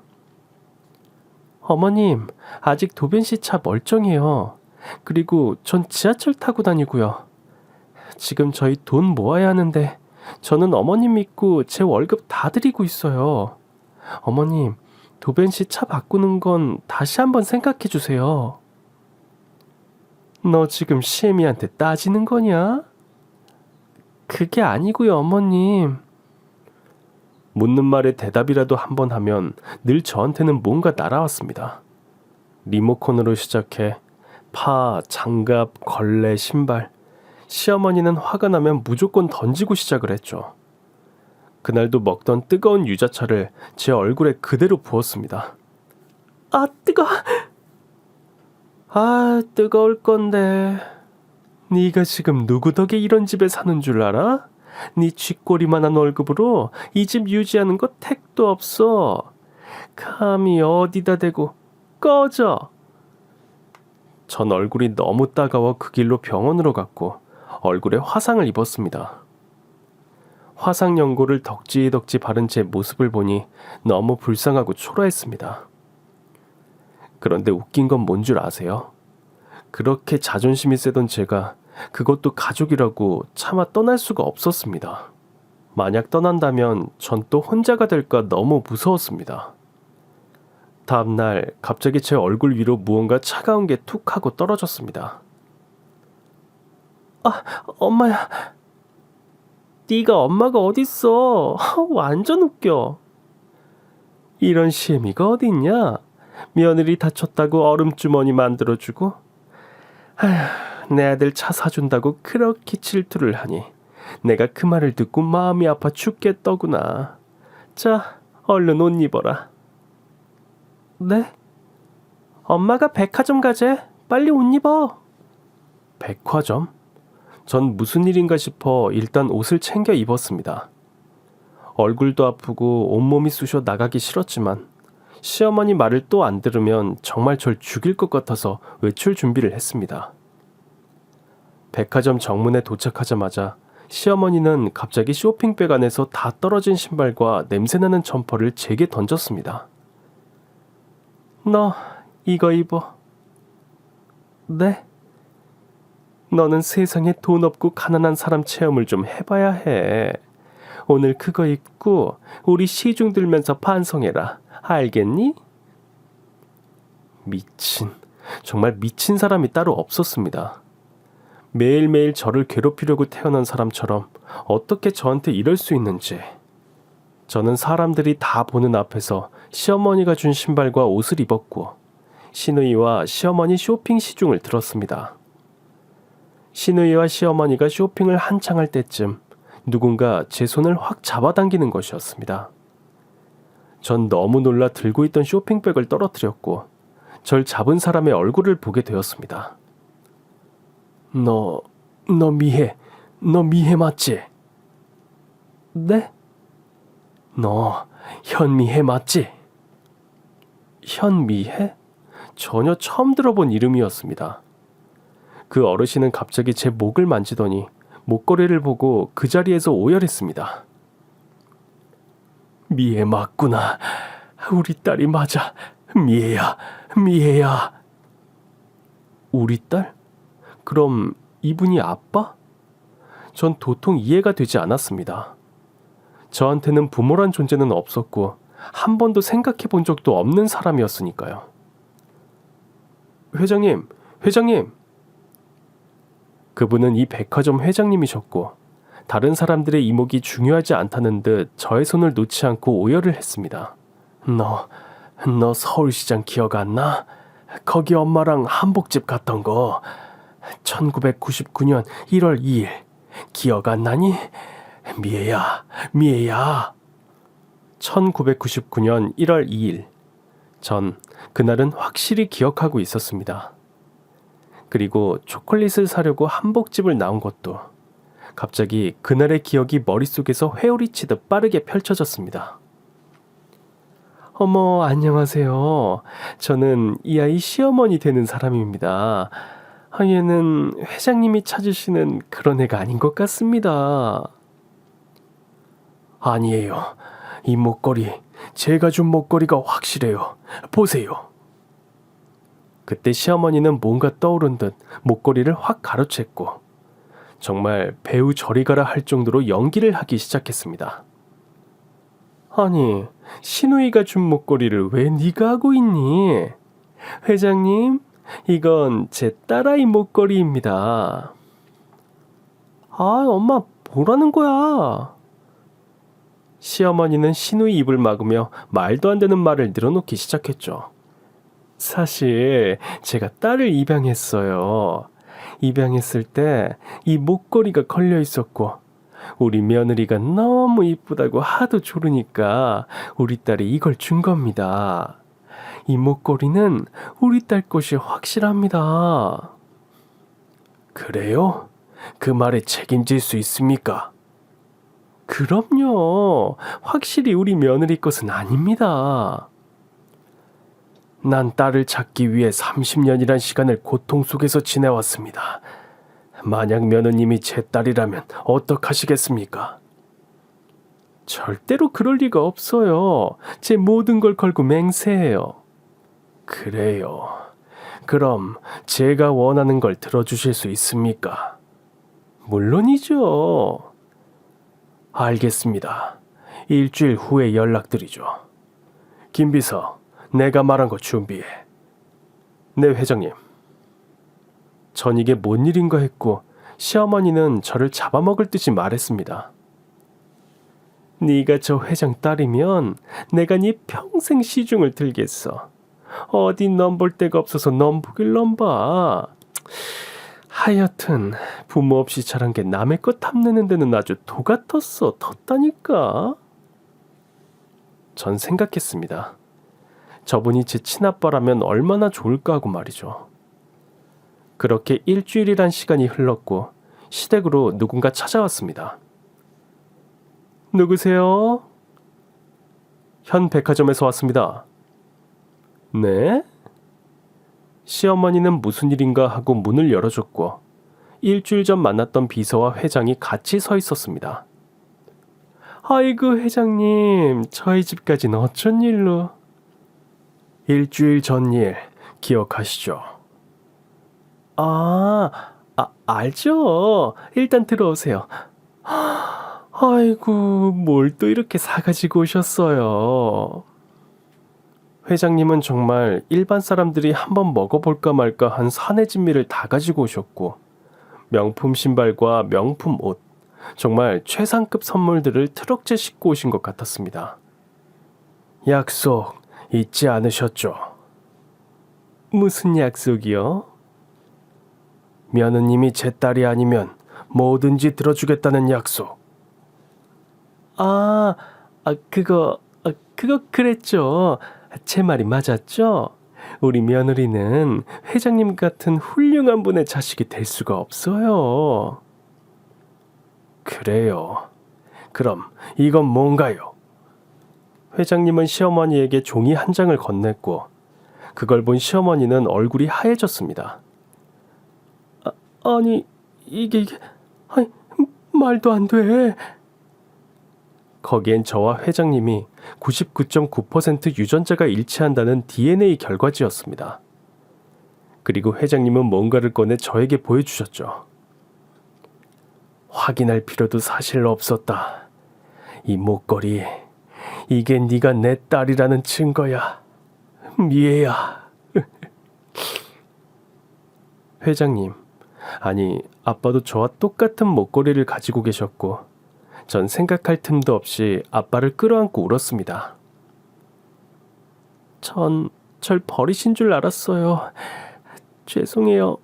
어머님, 아직 도변씨 차 멀쩡해요. 그리고 전 지하철 타고 다니고요. 지금 저희 돈 모아야 하는데 저는 어머님 믿고 제 월급 다 드리고 있어요. 어머님, 도변씨 차 바꾸는 건 다시 한번 생각해 주세요. 너 지금 시애미한테 따지는 거냐? 그게 아니고요, 어머님. 묻는 말에 대답이라도 한번 하면 늘 저한테는 뭔가 날아왔습니다. 리모컨으로 시작해 파, 장갑, 걸레, 신발. 시어머니는 화가 나면 무조건 던지고 시작을 했죠. 그날도 먹던 뜨거운 유자차를 제 얼굴에 그대로 부었습니다. 아, 뜨거! 아, 뜨거울 건데. 네가 지금 누구 덕에 이런 집에 사는 줄 알아? 네 쥐꼬리만한 월급으로 이 집 유지하는 거 택도 없어. 감히 어디다 대고 꺼져. 전 얼굴이 너무 따가워 그 길로 병원으로 갔고 얼굴에 화상을 입었습니다. 화상 연고를 덕지덕지 바른 제 모습을 보니 너무 불쌍하고 초라했습니다. 그런데 웃긴 건 뭔 줄 아세요? 그렇게 자존심이 세던 제가 그것도 가족이라고 차마 떠날 수가 없었습니다. 만약 떠난다면 전 또 혼자가 될까 너무 무서웠습니다. 다음날 갑자기 제 얼굴 위로 무언가 차가운 게 툭 하고 떨어졌습니다. 아, 엄마야. 네가 엄마가 어딨어. 완전 웃겨. 이런 시애미가 어딨냐? 며느리 다쳤다고 얼음주머니 만들어주고 아휴, 내 아들 차 사준다고 그렇게 질투를 하니 내가 그 말을 듣고 마음이 아파 죽겠더구나. 자, 얼른 옷 입어라. 네? 엄마가 백화점 가재. 빨리 옷 입어. 백화점? 전 무슨 일인가 싶어 일단 옷을 챙겨 입었습니다. 얼굴도 아프고 온몸이 쑤셔 나가기 싫었지만 시어머니 말을 또 안 들으면 정말 절 죽일 것 같아서 외출 준비를 했습니다. 백화점 정문에 도착하자마자 시어머니는 갑자기 쇼핑백 안에서 다 떨어진 신발과 냄새나는 점퍼를 제게 던졌습니다. 너 이거 입어. 네? 너는 세상에 돈 없고 가난한 사람 체험을 좀 해봐야 해. 오늘 그거 입고 우리 시중 들면서 반성해라. 알겠니? 미친, 정말 미친 사람이 따로 없었습니다. 매일매일 저를 괴롭히려고 태어난 사람처럼 어떻게 저한테 이럴 수 있는지. 저는 사람들이 다 보는 앞에서 시어머니가 준 신발과 옷을 입었고 시누이와 시어머니 쇼핑 시중을 들었습니다. 시누이와 시어머니가 쇼핑을 한창 할 때쯤 누군가 제 손을 확 잡아당기는 것이었습니다. 전 너무 놀라 들고 있던 쇼핑백을 떨어뜨렸고 절 잡은 사람의 얼굴을 보게 되었습니다. 너 미혜 맞지? 네? 너 현미혜 맞지? 현미혜? 전혀 처음 들어본 이름이었습니다. 그 어르신은 갑자기 제 목을 만지더니 목걸이를 보고 그 자리에서 오열했습니다. 미혜 맞구나. 우리 딸이 맞아. 미혜야. 우리 딸? 그럼 이분이 아빠? 전 도통 이해가 되지 않았습니다. 저한테는 부모란 존재는 없었고 한 번도 생각해 본 적도 없는 사람이었으니까요. 회장님. 그분은 이 백화점 회장님이셨고 다른 사람들의 이목이 중요하지 않다는 듯 저의 손을 놓지 않고 오열을 했습니다. 너 서울시장 기억 안 나? 거기 엄마랑 한복집 갔던 거 1999년 1월 2일 기억 안 나니? 미애야 1999년 1월 2일 전 그날은 확실히 기억하고 있었습니다. 그리고 초콜릿을 사려고 한복집을 나온 것도 갑자기 그날의 기억이 머릿속에서 회오리치듯 빠르게 펼쳐졌습니다. 어머, 안녕하세요. 저는 이 아이 시어머니 되는 사람입니다. 얘는 회장님이 찾으시는 그런 애가 아닌 것 같습니다. 아니에요. 이 목걸이, 제가 준 목걸이가 확실해요. 보세요. 그때 시어머니는 뭔가 떠오른 듯 목걸이를 확 가로챘고 정말 배우 저리 가라 할 정도로 연기를 하기 시작했습니다. 아니, 시누이가 준 목걸이를 왜 네가 하고 있니? 회장님, 이건 제 딸아이 목걸이입니다. 엄마, 뭐라는 거야? 시어머니는 시누이 입을 막으며 말도 안 되는 말을 늘어놓기 시작했죠. 사실 제가 딸을 입양했어요. 입양했을 때 이 목걸이가 걸려 있었고 우리 며느리가 너무 이쁘다고 하도 조르니까 우리 딸이 이걸 준 겁니다. 이 목걸이는 우리 딸 것이 확실합니다. 그래요? 그 말에 책임질 수 있습니까? 그럼요. 확실히 우리 며느리 것은 아닙니다. 난 딸을 찾기 위해 30년이란 시간을 고통 속에서 지내왔습니다. 만약 며느님이 제 딸이라면 어떡하시겠습니까? 절대로 그럴 리가 없어요. 제 모든 걸 걸고 맹세해요. 그래요. 그럼 제가 원하는 걸 들어주실 수 있습니까? 물론이죠. 알겠습니다. 일주일 후에 연락드리죠. 김비서, 내가 말한 거 준비해. 네, 회장님. 전 이게 뭔 일인가 했고 시어머니는 저를 잡아먹을 듯이 말했습니다. 네가 저 회장 딸이면 내가 네 평생 시중을 들겠어. 어디 넘볼 데가 없어서 넘보길 넘봐. 하여튼 부모 없이 자란 게 남의 것 탐내는 데는 아주 도 같았어. 텄다니까. 전 생각했습니다. 저분이 제 친아빠라면 얼마나 좋을까 하고 말이죠. 그렇게 일주일이란 시간이 흘렀고 시댁으로 누군가 찾아왔습니다. 누구세요? 현 백화점에서 왔습니다. 네? 시어머니는 무슨 일인가 하고 문을 열어줬고 일주일 전 만났던 비서와 회장이 같이 서 있었습니다. 아이고 회장님, 저희 집까지는 어쩐 일로? 일주일 전 일 기억하시죠? 알죠. 일단 들어오세요. 아이고, 뭘 또 이렇게 사가지고 오셨어요. 회장님은 정말 일반 사람들이 한번 먹어볼까 말까 한 산의 진미를 다 가지고 오셨고 명품 신발과 명품 옷, 정말 최상급 선물들을 트럭째 싣고 오신 것 같았습니다. 약속 잊지 않으셨죠? 무슨 약속이요? 며느님이 제 딸이 아니면 뭐든지 들어주겠다는 약속. 그거 그랬죠. 제 말이 맞았죠? 우리 며느리는 회장님 같은 훌륭한 분의 자식이 될 수가 없어요. 그래요. 그럼 이건 뭔가요? 회장님은 시어머니에게 종이 한 장을 건넸고 그걸 본 시어머니는 얼굴이 하얘졌습니다. 아니 이게 아니, 말도 안 돼. 거기엔 저와 회장님이 99.9% 유전자가 일치한다는 DNA 결과지였습니다. 그리고 회장님은 뭔가를 꺼내 저에게 보여주셨죠. 확인할 필요도 사실 없었다. 이 목걸이, 이게 네가 내 딸이라는 증거야. 미애야. 회장님, 아니 아빠도 저와 똑같은 목걸이를 가지고 계셨고 전 생각할 틈도 없이 아빠를 끌어안고 울었습니다. 절 버리신 줄 알았어요. 죄송해요.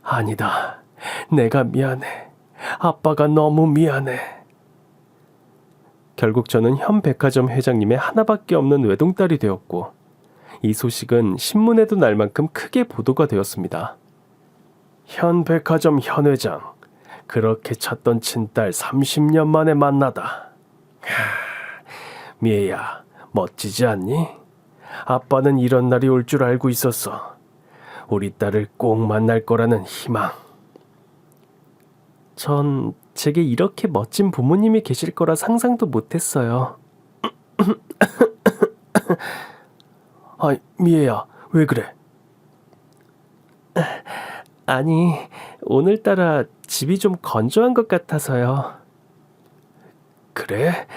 아니다. 내가 미안해. 아빠가 너무 미안해. 결국 저는 현백화점 회장님의 하나밖에 없는 외동딸이 되었고 이 소식은 신문에도 날 만큼 크게 보도가 되었습니다. 현백화점 현 회장. 그렇게 찾던 친딸 30년 만에 만나다. 미애야, 멋지지 않니? 아빠는 이런 날이 올 줄 알고 있었어. 우리 딸을 꼭 만날 거라는 희망. 전 제게 이렇게 멋진 부모님이 계실 거라 상상도 못했어요. 미애야, 왜 그래? 아니, 오늘따라 집이 좀 건조한 것 같아서요. 그래?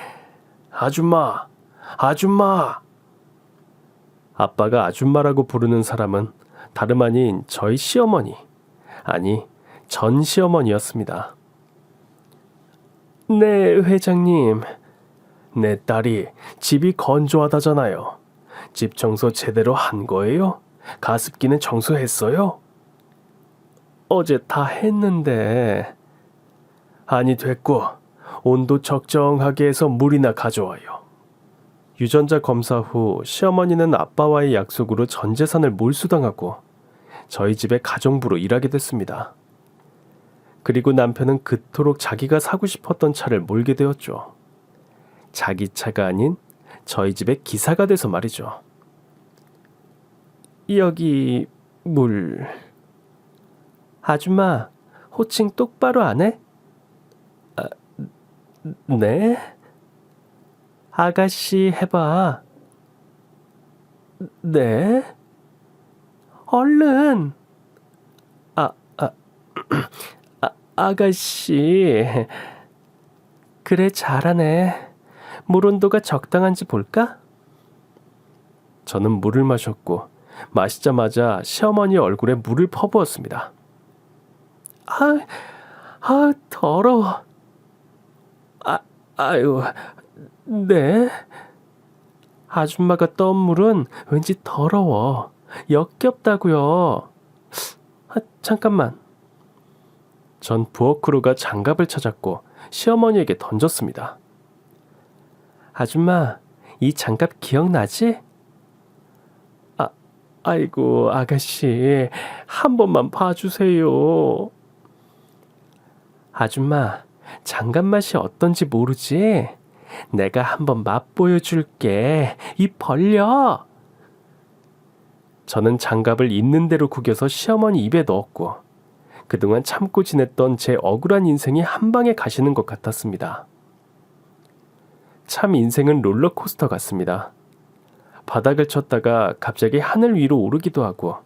아줌마! 아빠가 아줌마라고 부르는 사람은 다름 아닌 저희 시어머니, 아니 전 시어머니였습니다. 네, 회장님. 내 딸이 집이 건조하다잖아요. 집 청소 제대로 한 거예요? 가습기는 청소했어요? 어제 다 했는데. 아니 됐고 온도 적정하게 해서 물이나 가져와요. 유전자 검사 후 시어머니는 아빠와의 약속으로 전 재산을 몰수당하고 저희 집에 가정부로 일하게 됐습니다. 그리고 남편은 그토록 자기가 사고 싶었던 차를 몰게 되었죠. 자기 차가 아닌 저희 집의 기사가 돼서 말이죠. 여기 물. 아줌마, 호칭 똑바로 안 해? 네? 아가씨 해봐. 네? 얼른. 아가씨. 그래, 잘하네. 물 온도가 적당한지 볼까? 저는 물을 마셨고 마시자마자 시어머니 얼굴에 물을 퍼부었습니다. 더러워. 아유, 네? 아줌마가 떠온 물은 왠지 더러워. 역겹다고요. 잠깐만. 전 부엌으로 장갑을 찾았고 시어머니에게 던졌습니다. 아줌마, 이 장갑 기억나지? 아이고, 아가씨, 한 번만 봐주세요. 아줌마, 장갑 맛이 어떤지 모르지? 내가 한번 맛보여줄게. 입 벌려. 저는 장갑을 있는 대로 구겨서 시어머니 입에 넣었고 그동안 참고 지냈던 제 억울한 인생이 한 방에 가시는 것 같았습니다. 참 인생은 롤러코스터 같습니다. 바닥을 쳤다가 갑자기 하늘 위로 오르기도 하고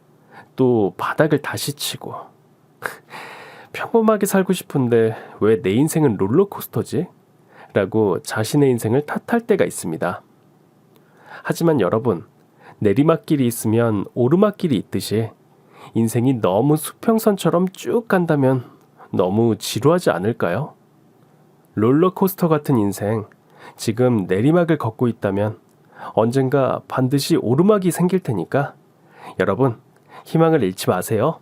또 바닥을 다시 치고 평범하게 살고 싶은데 왜 내 인생은 롤러코스터지? 라고 자신의 인생을 탓할 때가 있습니다. 하지만 여러분, 내리막길이 있으면 오르막길이 있듯이 인생이 너무 수평선처럼 쭉 간다면 너무 지루하지 않을까요? 롤러코스터 같은 인생, 지금 내리막을 걷고 있다면 언젠가 반드시 오르막이 생길 테니까 여러분, 희망을 잃지 마세요.